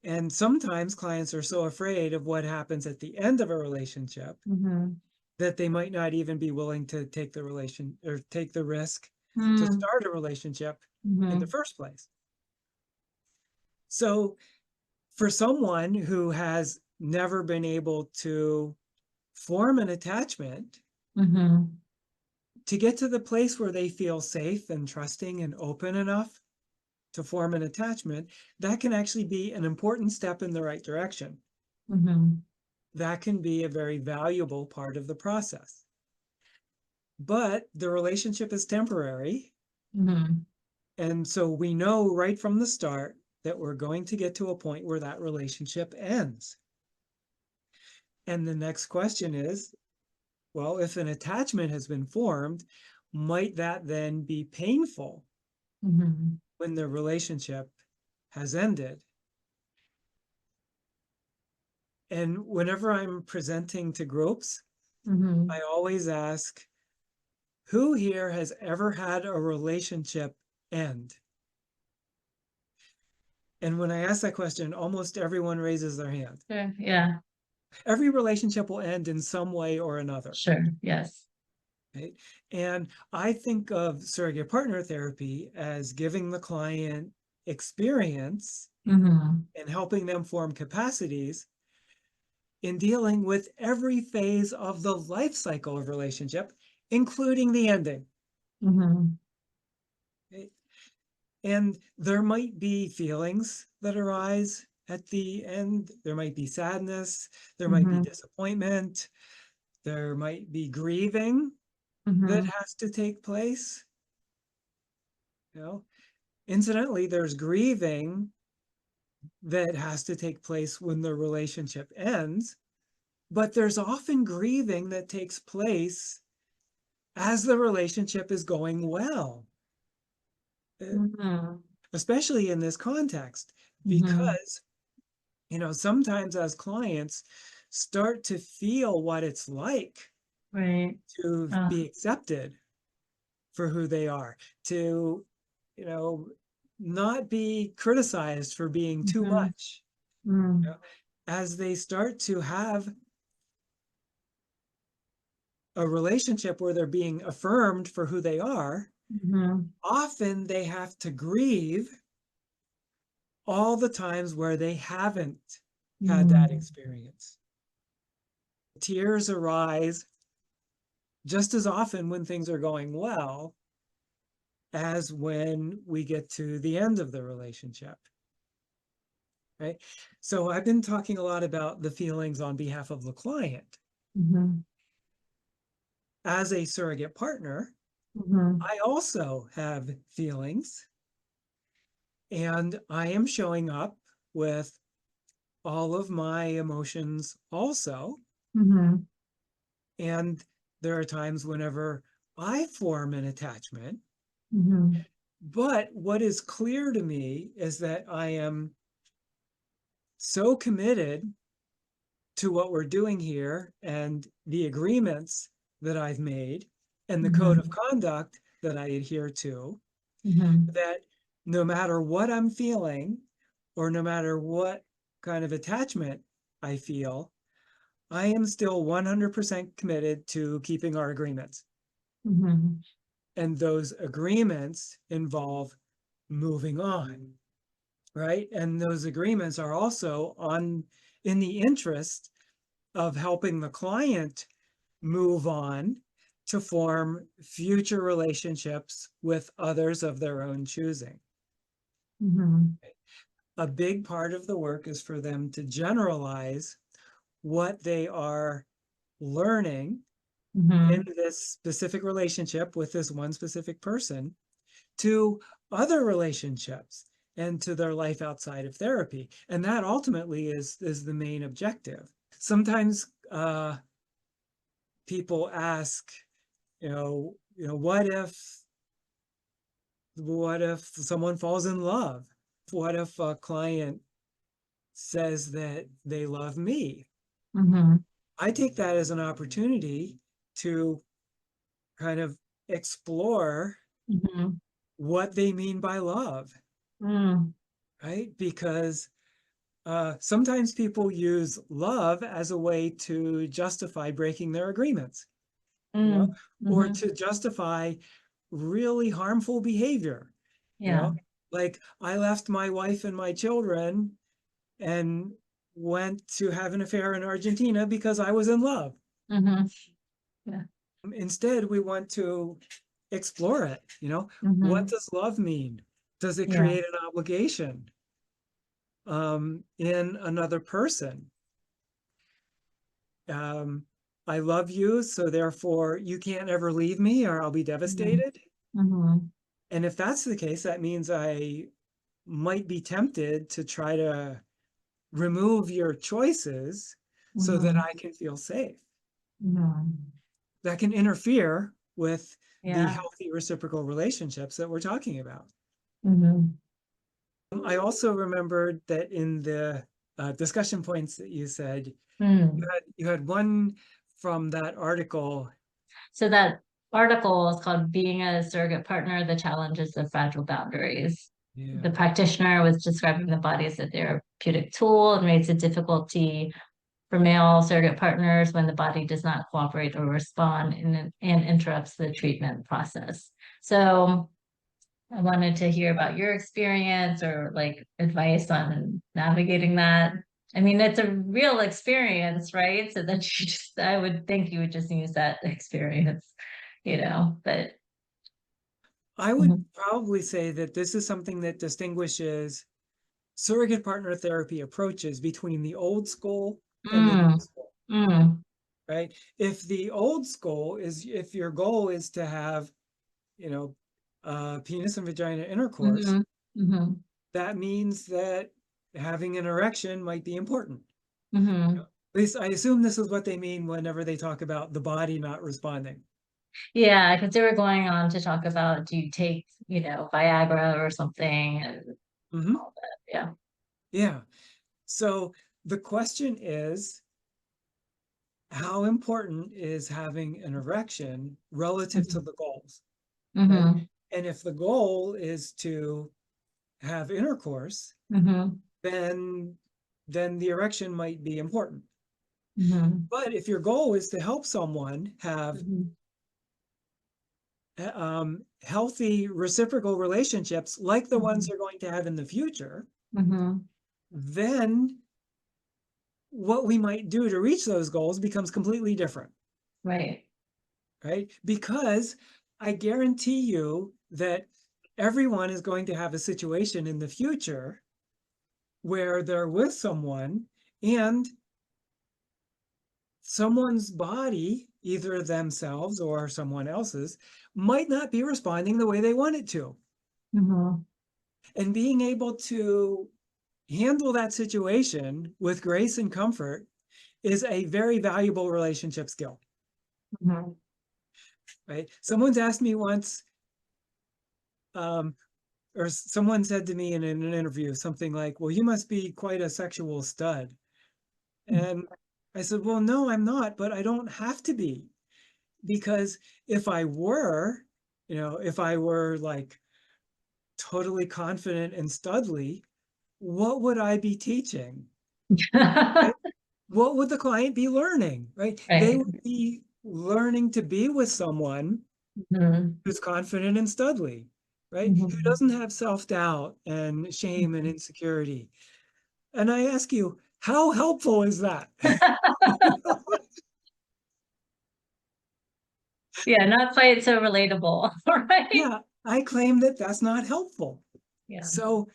Speaker 2: And sometimes clients are so afraid of what happens at the end of a relationship that they might not even be willing to take the risk to start a relationship in the first place. So for someone who has never been able to form an attachment, to get to the place where they feel safe and trusting and open enough to form an attachment, that can actually be an important step in the right direction. That can be a very valuable part of the process. But the relationship is temporary. And so we know right from the start that we're going to get to a point where that relationship ends. And the next question is, well, if an attachment has been formed, might that then be painful when the relationship has ended? And whenever I'm presenting to groups, I always ask, who here has ever had a relationship end? And when I ask that question, almost everyone raises their hand.
Speaker 1: Sure. Yeah.
Speaker 2: Every relationship will end in some way or another.
Speaker 1: Sure. Yes.
Speaker 2: Right? And I think of surrogate partner therapy as giving the client experience and helping them form capacities in dealing with every phase of the life cycle of relationship, including the ending. Okay? And there might be feelings that arise at the end. There might be sadness. There might be disappointment. There might be grieving that has to take place. Incidentally, there's grieving that has to take place when the relationship ends, but there's often grieving that takes place as the relationship is going well,
Speaker 1: Mm-hmm.
Speaker 2: especially in this context,
Speaker 1: Mm-hmm.
Speaker 2: because, sometimes as clients start to feel what it's like
Speaker 1: Right.
Speaker 2: to
Speaker 1: Oh.
Speaker 2: be accepted for who they are, to, you know, not be criticized for being too
Speaker 1: Mm-hmm.
Speaker 2: much.
Speaker 1: Mm-hmm.
Speaker 2: As they start to have a relationship where they're being affirmed for who they are,
Speaker 1: Mm-hmm.
Speaker 2: often they have to grieve all the times where they haven't had that
Speaker 1: Mm-hmm.
Speaker 2: experience. Tears arise just as often when things are going well as when we get to the end of the relationship, right? So I've been talking a lot about the feelings on behalf of the client.
Speaker 1: Mm-hmm.
Speaker 2: As a surrogate partner,
Speaker 1: Mm-hmm.
Speaker 2: I also have feelings, and I am showing up with all of my emotions also.
Speaker 1: Mm-hmm.
Speaker 2: And there are times whenever I form an attachment.
Speaker 1: Mm-hmm.
Speaker 2: But what is clear to me is that I am so committed to what we're doing here and the agreements that I've made and the code of
Speaker 1: Mm-hmm.
Speaker 2: conduct that I adhere to,
Speaker 1: Mm-hmm.
Speaker 2: that no matter what I'm feeling or no matter what kind of attachment I feel, I am still 100% committed to keeping our agreements.
Speaker 1: Mm-hmm.
Speaker 2: And those agreements involve moving on, right? And those agreements are also in the interest of helping the client move on to form future relationships with others of their own choosing.
Speaker 1: Mm-hmm.
Speaker 2: A big part of the work is for them to generalize what they are learning in
Speaker 1: Mm-hmm.
Speaker 2: this specific relationship with this one specific person to other relationships and to their life outside of therapy. And that ultimately is the main objective. Sometimes people ask, what if someone falls in love? What if a client says that they love me?
Speaker 1: Mm-hmm.
Speaker 2: I take that as an opportunity to kind of explore
Speaker 1: Mm-hmm.
Speaker 2: what they mean by love,
Speaker 1: Mm.
Speaker 2: right? Because sometimes people use love as a way to justify breaking their agreements, you know,
Speaker 1: Mm.
Speaker 2: or
Speaker 1: Mm-hmm.
Speaker 2: to justify really harmful behavior, you
Speaker 1: Yeah.
Speaker 2: know, like I left my wife and my children and went to have an affair in Argentina because I was in love.
Speaker 1: Mm-hmm. Yeah.
Speaker 2: Instead, we want to explore it, what
Speaker 1: Mm-hmm.
Speaker 2: does love mean? Does it
Speaker 1: Yeah.
Speaker 2: create an obligation in another person? Um, I love you, so therefore you can't ever leave me or I'll be
Speaker 1: Mm-hmm.
Speaker 2: devastated.
Speaker 1: Mm-hmm.
Speaker 2: And if that's the case, that means I might be tempted to try to remove your choices so that
Speaker 1: Mm-hmm.
Speaker 2: I can feel safe.
Speaker 1: Mm-hmm.
Speaker 2: That can interfere with the
Speaker 1: Yeah.
Speaker 2: healthy reciprocal relationships that we're talking about.
Speaker 1: Mm-hmm.
Speaker 2: I also remembered that in the discussion points that you said,
Speaker 1: Mm.
Speaker 2: you had one from that article.
Speaker 1: So that article is called Being a Surrogate Partner, the Challenges of Fragile Boundaries. The
Speaker 2: Yeah.
Speaker 1: practitioner was describing the body as a therapeutic tool and raised the difficulty for male surrogate partners when the body does not cooperate or respond and interrupts the treatment process. So I wanted to hear about your experience or like advice on navigating that. I mean, it's a real experience, right? So that I would think you would just use that experience, but.
Speaker 2: I would
Speaker 1: Mhm.
Speaker 2: probably say that this is something that distinguishes surrogate partner therapy approaches between the old school and the new
Speaker 1: Mm,
Speaker 2: school,
Speaker 1: mm,
Speaker 2: right? If the old school is, if your goal is to have, you know, penis and vagina intercourse,
Speaker 1: mhm, mhm,
Speaker 2: that means that having an erection might be important.
Speaker 1: Mm-hmm.
Speaker 2: At least I assume this is what they mean whenever they talk about the body not responding.
Speaker 1: Yeah, because they were going on to talk about, do you take, Viagra or something and
Speaker 2: Hmm.
Speaker 1: all that. Yeah.
Speaker 2: Yeah. So the question is, how important is having an erection relative to the goals, right?
Speaker 1: Mm-hmm.
Speaker 2: And if the goal is to have intercourse,
Speaker 1: Mm-hmm.
Speaker 2: then the erection might be important.
Speaker 1: Mm-hmm.
Speaker 2: But if your goal is to help someone have
Speaker 1: Mm-hmm.
Speaker 2: healthy reciprocal relationships like the ones
Speaker 1: Mm-hmm.
Speaker 2: they're going to have in the future,
Speaker 1: Mm-hmm.
Speaker 2: then what we might do to reach those goals becomes completely different,
Speaker 1: Right.
Speaker 2: right? Because I guarantee you that everyone is going to have a situation in the future where they're with someone and someone's body, either themselves or someone else's, might not be responding the way they want it to.
Speaker 1: Mm-hmm.
Speaker 2: And being able to handle that situation with grace and comfort is a very valuable relationship skill,
Speaker 1: Mm-hmm.
Speaker 2: right? Someone's asked me once, um, or someone said to me in an interview something like, well, you must be quite a sexual stud. And I said, well, no, I'm not, but I don't have to be. Because if I were, if I were like totally confident and studly, what would I be teaching? Right? What would the client be learning? Right? They
Speaker 1: Right.
Speaker 2: would be learning to be with someone
Speaker 1: Mm-hmm.
Speaker 2: who's confident and studly, right? Who
Speaker 1: Mm-hmm.
Speaker 2: doesn't have self-doubt and shame and insecurity. And I ask you, how helpful is that?
Speaker 1: Yeah, not quite so relatable, right?
Speaker 2: Yeah, I claim that that's not helpful.
Speaker 1: Yeah.
Speaker 2: So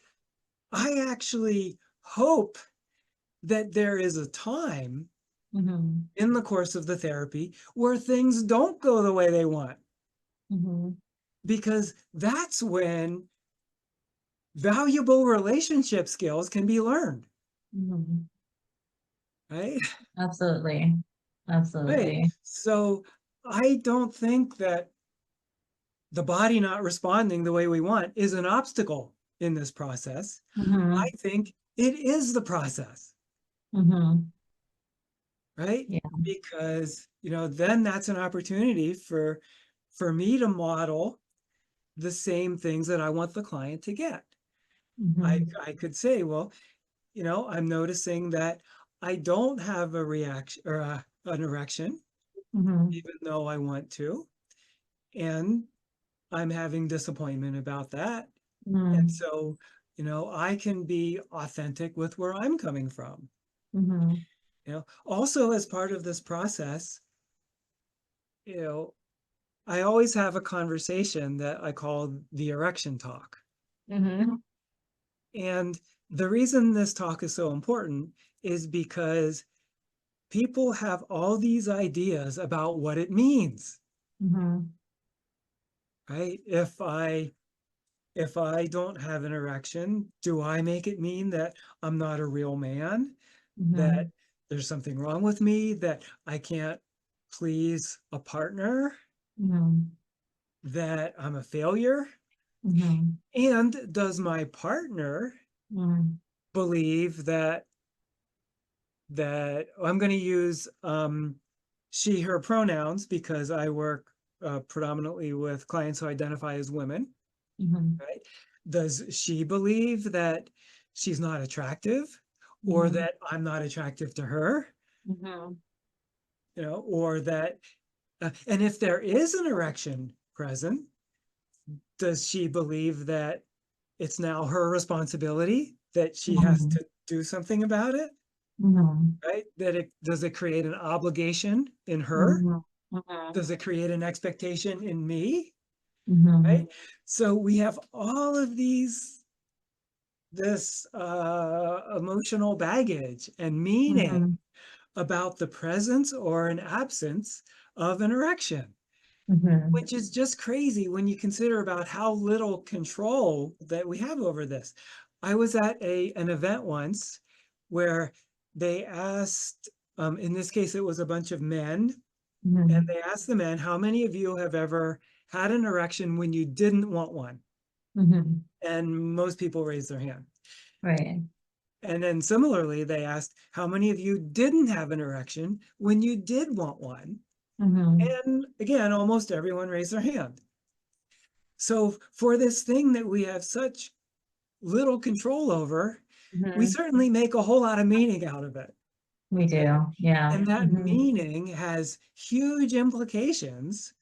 Speaker 2: I actually hope that there is a time
Speaker 1: Mm-hmm.
Speaker 2: in the course of the therapy where things don't go the way they want,
Speaker 1: Mm-hmm.
Speaker 2: because that's when valuable relationship skills can be learned,
Speaker 1: Mm-hmm.
Speaker 2: right?
Speaker 1: Absolutely.
Speaker 2: Right.
Speaker 1: Absolutely.
Speaker 2: So I don't think that the body not responding the way we want is an obstacle in this process. I
Speaker 1: Mm-hmm.
Speaker 2: think it is the process,
Speaker 1: Mm-hmm.
Speaker 2: right?
Speaker 1: Yeah.
Speaker 2: Because, then that's an opportunity for me to model the same things that I want the client to get. I,
Speaker 1: Mm-hmm.
Speaker 2: I could say, well, I'm noticing that I don't have a reaction or an erection,
Speaker 1: Mm-hmm.
Speaker 2: even though I want to. And I'm having disappointment about that. And
Speaker 1: Mm-hmm.
Speaker 2: so, I can be authentic with where I'm coming from.
Speaker 1: Mm-hmm.
Speaker 2: Also as part of this process, you know, I always have a conversation that I call the erection talk.
Speaker 1: Mm-hmm.
Speaker 2: And the reason this talk is so important is because people have all these ideas about what it means,
Speaker 1: Mm-hmm.
Speaker 2: right? If I don't have an erection, do I make it mean that I'm not a real man, that
Speaker 1: Mm-hmm.
Speaker 2: there's something wrong with me, that I can't please a partner,
Speaker 1: Mm-hmm.
Speaker 2: that I'm a failure?
Speaker 1: Mm-hmm.
Speaker 2: And does my partner
Speaker 1: Mm-hmm.
Speaker 2: believe that I'm going to use she, her pronouns because I work predominantly with clients who identify as women,
Speaker 1: Mm-hmm.
Speaker 2: right? Does she believe that she's not attractive or
Speaker 1: Mm-hmm.
Speaker 2: that I'm not attractive to her,
Speaker 1: Mm-hmm.
Speaker 2: or that, and if there is an erection present, does she believe that it's now her responsibility, that she has
Speaker 1: Mm-hmm.
Speaker 2: to do something about it?
Speaker 1: Mm-hmm.
Speaker 2: Right? Does it create an obligation in her?
Speaker 1: Mm-hmm. Mm-hmm.
Speaker 2: Does it create an expectation in me?
Speaker 1: Mm-hmm.
Speaker 2: Right? So we have all of this emotional baggage and meaning
Speaker 1: Mm-hmm.
Speaker 2: about the presence or an absence of an erection,
Speaker 1: Mm-hmm.
Speaker 2: which is just crazy when you consider about how little control that we have over this. I was at an event once where they asked, in this case, it was a bunch of men, and
Speaker 1: Mhm.
Speaker 2: they asked the men, how many of you have ever had an erection when you didn't want one?
Speaker 1: Mhm.
Speaker 2: And most people raised their hand.
Speaker 1: Right.
Speaker 2: And then similarly, they asked, how many of you didn't have an erection when you did want one?
Speaker 1: Mhm.
Speaker 2: And again, almost everyone raised their hand. So for this thing that we have such little control over, we
Speaker 1: Mhm.
Speaker 2: certainly make a whole lot of meaning out of it.
Speaker 1: We
Speaker 2: Right?
Speaker 1: do. Yeah.
Speaker 2: And that
Speaker 1: Mhm.
Speaker 2: meaning has huge implications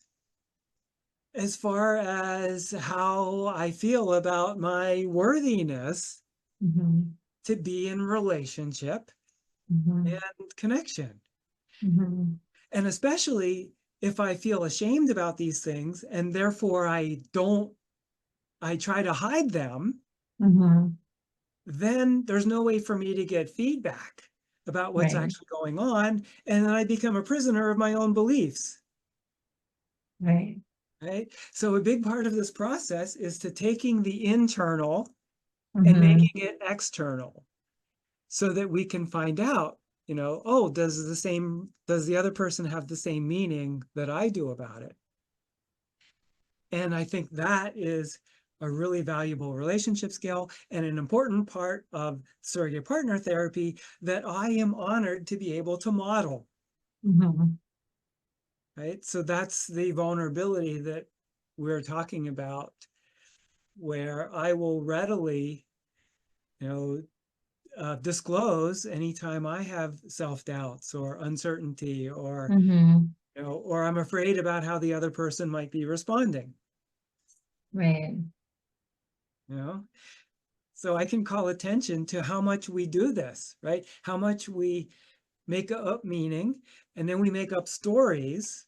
Speaker 2: as far as how I feel about my worthiness
Speaker 1: Mhm.
Speaker 2: to be in relationship
Speaker 1: Mhm.
Speaker 2: and connection.
Speaker 1: Mhm.
Speaker 2: And especially if I feel ashamed about these things and therefore I try to hide them,
Speaker 1: Mhm.
Speaker 2: then there's no way for me to get feedback about what's
Speaker 1: Right.
Speaker 2: actually going on. And then I become a prisoner of my own beliefs.
Speaker 1: Right.
Speaker 2: Right. So a big part of this process is to taking the internal and
Speaker 1: Mhm.
Speaker 2: making it external so that we can find out, oh, does the other person have the same meaning that I do about it? And I think that is a really valuable relationship skill and an important part of surrogate partner therapy that I am honored to be able to model.
Speaker 1: Mhm.
Speaker 2: Right. So that's the vulnerability that we're talking about, where I will readily, you know, disclose anytime I have self-doubts or uncertainty
Speaker 1: Mhm.
Speaker 2: or I'm afraid about how the other person might be responding,
Speaker 1: Right.
Speaker 2: you know. So I can call attention to how much we do this, right? How much we make up meaning, and then we make up stories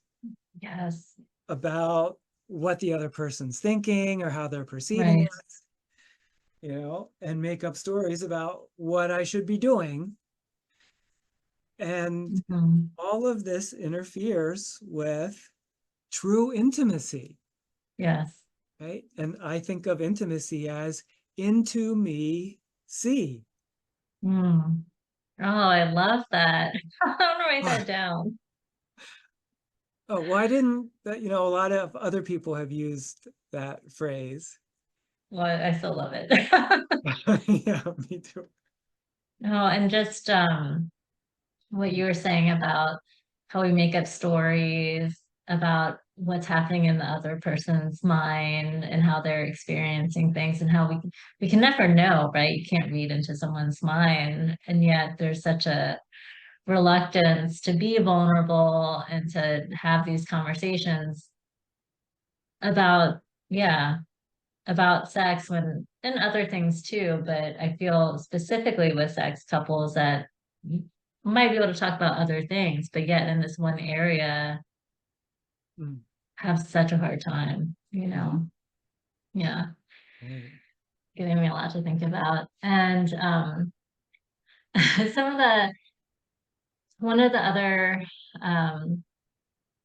Speaker 1: Yes.
Speaker 2: about what the other person's thinking or how they're perceiving
Speaker 1: Right.
Speaker 2: us, and make up stories about what I should be doing. And
Speaker 1: Mhm.
Speaker 2: all of this interferes with true intimacy,
Speaker 1: Yes.
Speaker 2: right? And I think of intimacy as into me see.
Speaker 1: Mm. Oh, I love that. I'm gonna write that down.
Speaker 2: Oh, why didn't that, a lot of other people have used that phrase.
Speaker 1: Well, I still love it.
Speaker 2: Yeah, me too.
Speaker 1: No, and just what you were saying about how we make up stories about what's happening in the other person's mind and how they're experiencing things and how we can never know, right? You can't read into someone's mind, and yet there's such a reluctance to be vulnerable and to have these conversations about, yeah, about sex when and other things too, but I feel specifically with sex couples that might be able to talk about other things, but yet in this one area
Speaker 2: Mm,
Speaker 1: have such a hard time,
Speaker 2: mhm,
Speaker 1: Yeah,
Speaker 2: right.
Speaker 1: giving me a lot to think about. And some of the one of the other um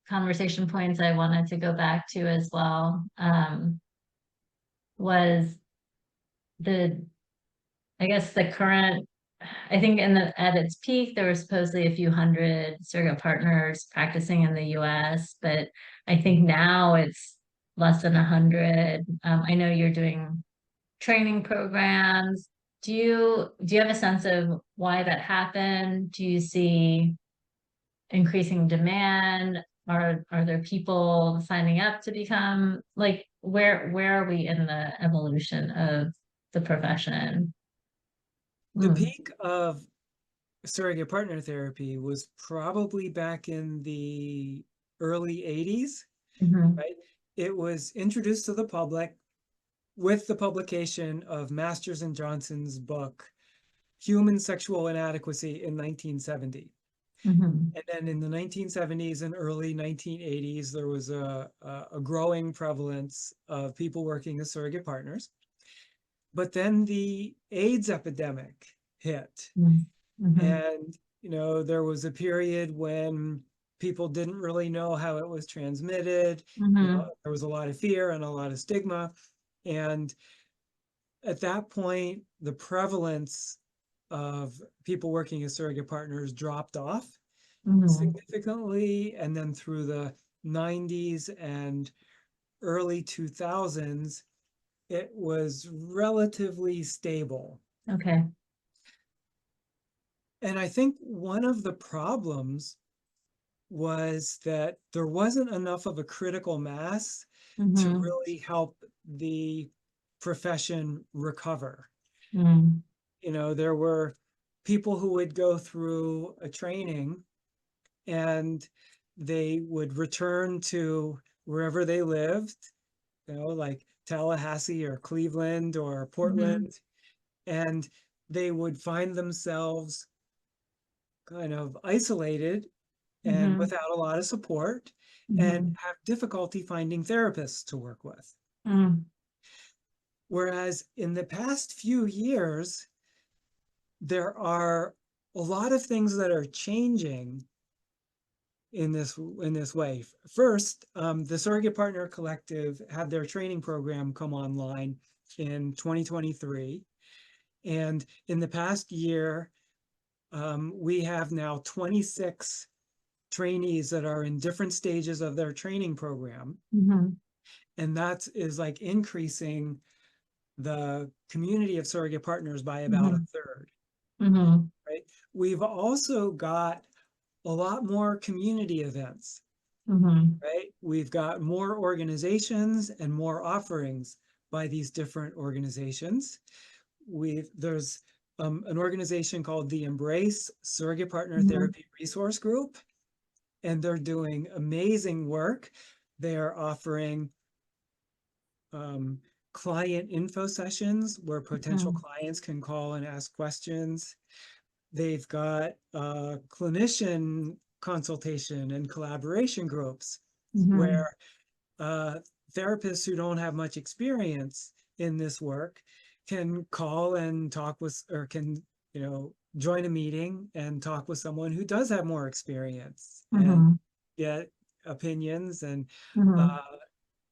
Speaker 1: conversation points I wanted to go back to as well was the I guess the current, I think at its peak, there were supposedly a few hundred surrogate partners practicing in the US, but I think now it's less than 100. I know you're doing training programs. Do you have a sense of why that happened? Do you see increasing demand? Are there people signing up to become like where are we in the evolution of the profession?
Speaker 2: The
Speaker 1: Mm.
Speaker 2: peak of surrogate partner therapy was probably back in the early 80s,
Speaker 1: Mhm.
Speaker 2: right? It was introduced to the public with the publication of Masters and Johnson's book, Human Sexual Inadequacy in 1970.
Speaker 1: Mhm.
Speaker 2: And then in the 1970s and early 1980s, there was a growing prevalence of people working as surrogate partners. But then the AIDS epidemic hit.
Speaker 1: Mhm. Mhm.
Speaker 2: And, there was a period when people didn't really know how it was transmitted.
Speaker 1: Mhm.
Speaker 2: There was a lot of fear and a lot of stigma. And at that point, the prevalence of people working as surrogate partners dropped off
Speaker 1: Mhm.
Speaker 2: significantly. And then through the 90s and early 2000s, it was relatively stable.
Speaker 1: Okay.
Speaker 2: And I think one of the problems was that there wasn't enough of a critical mass to
Speaker 1: Mhm.
Speaker 2: really help the profession recover.
Speaker 1: Mhm.
Speaker 2: There were people who would go through a training and they would return to wherever they lived, like Tallahassee or Cleveland or
Speaker 1: Mhm.
Speaker 2: Portland, and they would find themselves kind of isolated and
Speaker 1: Mhm.
Speaker 2: without a lot of support and
Speaker 1: Mhm.
Speaker 2: have difficulty finding therapists to work with.
Speaker 1: Mhm.
Speaker 2: Whereas in the past few years, there are a lot of things that are changing in this way. First, the Surrogate Partner Collective had their training program come online in 2023. And in the past year, we have now 26 trainees that are in different stages of their training program.
Speaker 1: Mhm.
Speaker 2: And that is like increasing the community of surrogate partners by about a
Speaker 1: Mhm.
Speaker 2: third,
Speaker 1: Mhm.
Speaker 2: right? We've also got a lot more community events,
Speaker 1: Mhm.
Speaker 2: right? We've got more organizations and more offerings by these different organizations. There's an organization called the Embrace Surrogate Partner
Speaker 1: Mhm.
Speaker 2: Therapy Resource Group, and they're doing amazing work. They are offering um, client info sessions where potential
Speaker 1: Mhm.
Speaker 2: clients can call and ask questions. They've got clinician consultation and collaboration groups
Speaker 1: Mhm.
Speaker 2: where therapists who don't have much experience in this work can call and talk with, or can, join a meeting and talk with someone who does have more experience and
Speaker 1: Mhm.
Speaker 2: get opinions and
Speaker 1: Mhm.
Speaker 2: uh,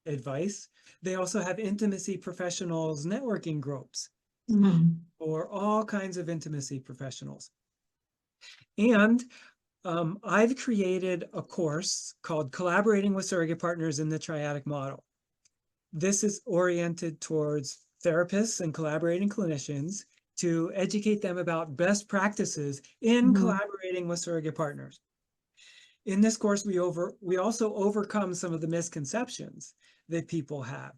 Speaker 2: advice. They also have intimacy professionals networking groups
Speaker 1: Mhm.
Speaker 2: for all kinds of intimacy professionals. And I've created a course called Collaborating with Surrogate Partners in the Triadic Model. This is oriented towards therapists and collaborating clinicians to educate them about best practices in
Speaker 1: Mhm.
Speaker 2: collaborating with surrogate partners. In this course, we also overcome some of the misconceptions that people have.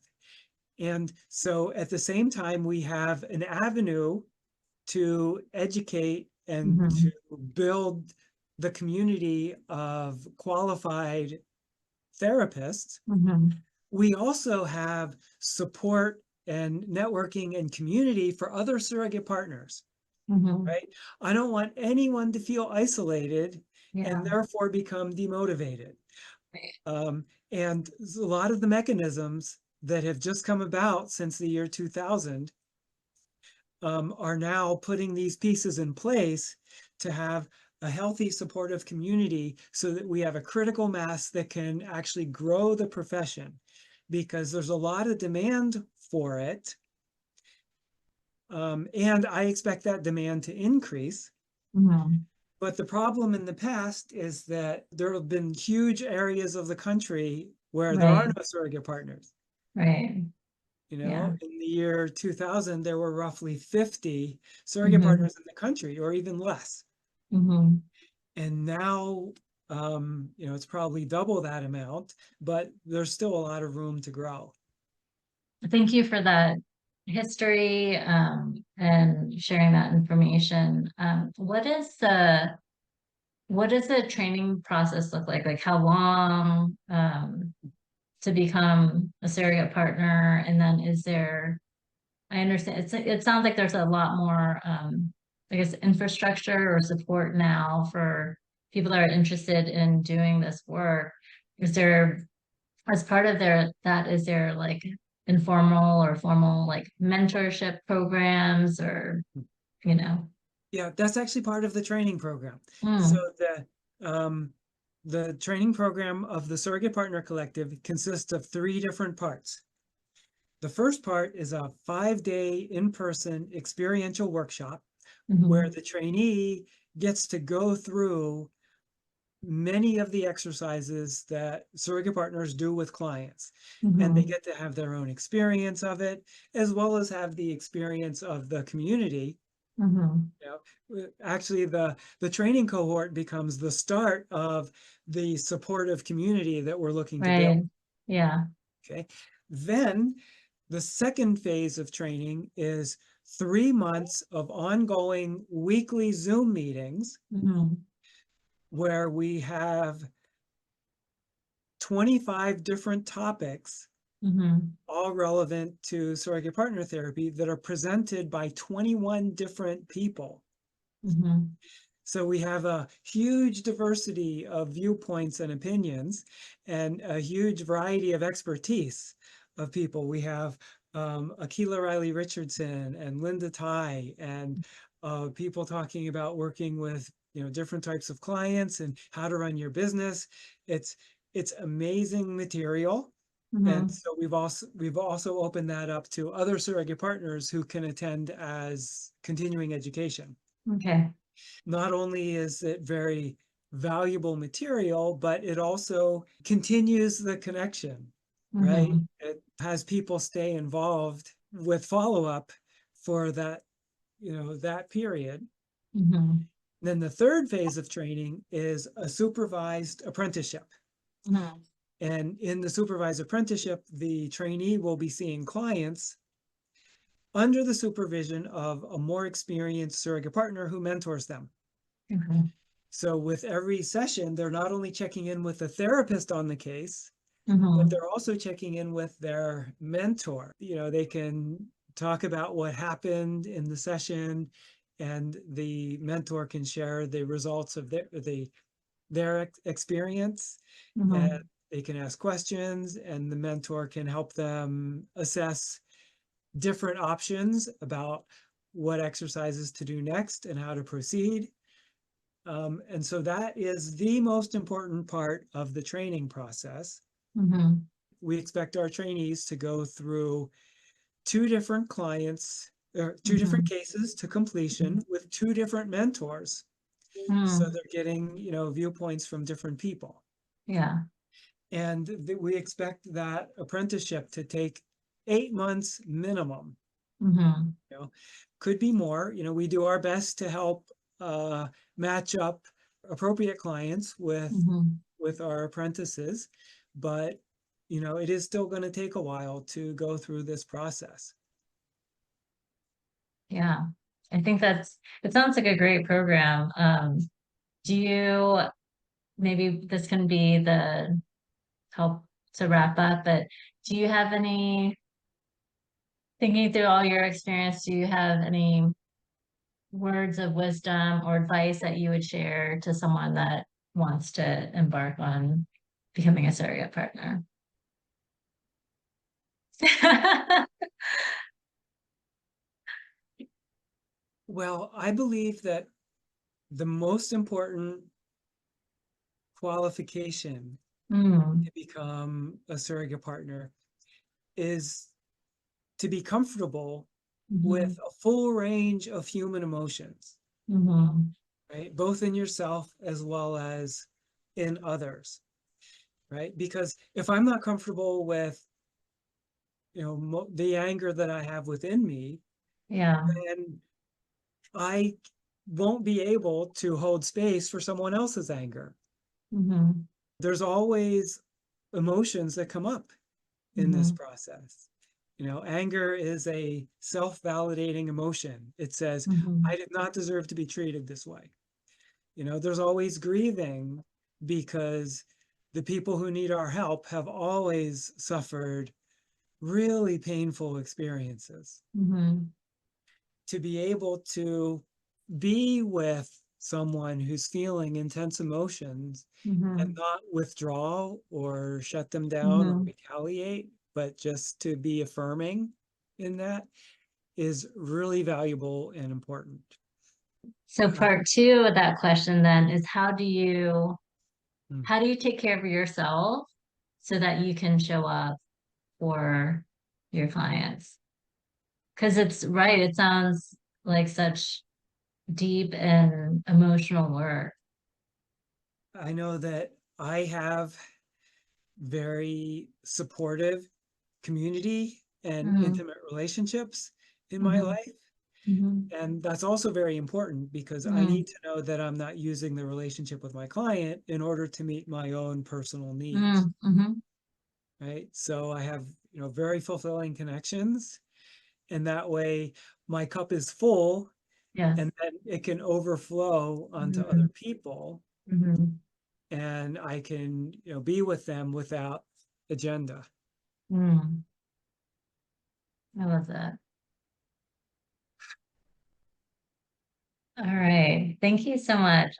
Speaker 2: And so at the same time, we have an avenue to educate and to
Speaker 1: Mhm.
Speaker 2: build the community of qualified therapists.
Speaker 1: Mhm.
Speaker 2: We also have support and networking and community for other surrogate partners,
Speaker 1: Mhm.
Speaker 2: right? I don't want anyone to feel isolated and
Speaker 1: Yeah.
Speaker 2: therefore become demotivated.
Speaker 1: Right.
Speaker 2: Um, and a lot of the mechanisms that have just come about since the year 2000 are now putting these pieces in place to have a healthy, supportive community so that we have a critical mass that can actually grow the profession because there's a lot of demand for it. And I expect that demand to increase.
Speaker 1: Mhm.
Speaker 2: But the problem in the past is that there have been huge areas of the country where there are
Speaker 1: Right.
Speaker 2: no surrogate partners.
Speaker 1: Right. Yeah.
Speaker 2: In the year 2000, there were roughly 50 surrogate
Speaker 1: Mhm.
Speaker 2: partners in the country, or even less.
Speaker 1: Mhm.
Speaker 2: And now, it's probably double that amount, but there's still a lot of room to grow.
Speaker 1: Thank you for that history, and sharing that information. What does the training process look like? Like how long, to become a surrogate partner? And then I understand it sounds like there's a lot more, I guess, infrastructure or support now for people that are interested in doing this work. Is there, as part of is there like informal or formal like mentorship programs or, you know?
Speaker 2: Yeah, that's actually part of the training program. So
Speaker 1: Mm.
Speaker 2: the training program of the Surrogate Partner Collective consists of three different parts. The first part is a 5-day in-person experiential workshop where
Speaker 1: Mhm.
Speaker 2: the trainee gets to go through many of the exercises that surrogate partners do with clients. And they
Speaker 1: Mhm.
Speaker 2: get to have their own experience of it, as well as have the experience of the community.
Speaker 1: Mhm.
Speaker 2: You know, actually, the training cohort becomes the start of the supportive community that we're looking to build.
Speaker 1: Right. Yeah.
Speaker 2: Okay. Then the second phase of training is 3 months of ongoing weekly Zoom meetings
Speaker 1: Mhm.
Speaker 2: where we have 25 different topics,
Speaker 1: Mhm.
Speaker 2: all relevant to surrogate partner therapy, that are presented by 21 different people.
Speaker 1: Mhm.
Speaker 2: So we have a huge diversity of viewpoints and opinions and a huge variety of expertise of people. We have Akila Riley Richardson and Linda Tai and people talking about working with different types of clients and how to run your business. It's it's amazing material. And
Speaker 1: Mhm.
Speaker 2: so we've also opened that up to other surrogate partners who can attend as continuing education.
Speaker 1: Okay.
Speaker 2: Not only is it very valuable material, but it also continues the connection, right?
Speaker 1: Mhm.
Speaker 2: It has people stay involved with follow-up for that period.
Speaker 1: Mhm.
Speaker 2: Then the third phase of training is a supervised apprenticeship.
Speaker 1: Mhm.
Speaker 2: And in the supervised apprenticeship, the trainee will be seeing clients under the supervision of a more experienced surrogate partner who mentors them.
Speaker 1: Okay.
Speaker 2: So with every session, they're not only checking in with the therapist on the case, but
Speaker 1: Mhm.
Speaker 2: they're also checking in with their mentor. They can talk about what happened in the session, and the mentor can share the results of their experience, and
Speaker 1: Mhm.
Speaker 2: they can ask questions, and the mentor can help them assess different options about what exercises to do next and how to proceed. And so that is the most important part of the training process.
Speaker 1: Mhm.
Speaker 2: We expect our trainees to go through two different clients or two different
Speaker 1: Mhm.
Speaker 2: cases to completion with two different mentors. So
Speaker 1: Mhm.
Speaker 2: they're getting, viewpoints from different people.
Speaker 1: Yeah.
Speaker 2: And we expect that apprenticeship to take 8 months minimum.
Speaker 1: Mhm.
Speaker 2: You know, could be more. We do our best to help match up appropriate clients
Speaker 1: Mhm.
Speaker 2: with our apprentices, but it is still going to take a while to go through this process.
Speaker 1: Yeah. I think it sounds like a great program. Do you, maybe this can be the help to wrap up, but do you have any, thinking through all your experience, do you have any words of wisdom or advice that you would share to someone that wants to embark on becoming a surrogate partner?
Speaker 2: Well, I believe that the most important qualification
Speaker 1: Mm,
Speaker 2: to become a surrogate partner is to be comfortable with
Speaker 1: mhm,
Speaker 2: a full range of human emotions,
Speaker 1: mhm,
Speaker 2: right? Both in yourself as well as in others, right? Because if I'm not comfortable with, the anger that I have within me,
Speaker 1: yeah,
Speaker 2: then I won't be able to hold space for someone else's anger.
Speaker 1: mhm,
Speaker 2: There's always emotions that come up in this
Speaker 1: mhm,
Speaker 2: process. Anger is a self-validating emotion. It says, I
Speaker 1: mhm,
Speaker 2: did not deserve to be treated this way. There's always grieving because the people who need our help have always suffered really painful experiences.
Speaker 1: mhm,
Speaker 2: To be able to be with someone who's feeling intense emotions and
Speaker 1: mhm,
Speaker 2: not withdraw or shut them down or
Speaker 1: mhm.
Speaker 2: retaliate, but just to be affirming in that is really valuable and important.
Speaker 1: So
Speaker 2: Uh,
Speaker 1: part two of that question then is
Speaker 2: mm.
Speaker 1: how do you take care of yourself so that you can show up for your clients? Because it's right, it sounds like such deep and emotional work.
Speaker 2: I know that I have very supportive community and
Speaker 1: Mm,
Speaker 2: intimate relationships in my
Speaker 1: mhm,
Speaker 2: life.
Speaker 1: mhm,
Speaker 2: And that's also very important because I
Speaker 1: mm,
Speaker 2: need to know that I'm not using the relationship with my client in order to meet my own personal needs,
Speaker 1: mm, mhm.
Speaker 2: right? So I have, very fulfilling connections, and that way my cup is full
Speaker 1: Yes.
Speaker 2: and then it can overflow onto other
Speaker 1: Mm,
Speaker 2: people
Speaker 1: mhm,
Speaker 2: and I can, be with them without agenda.
Speaker 1: mm. I love that. All right. Thank you so much.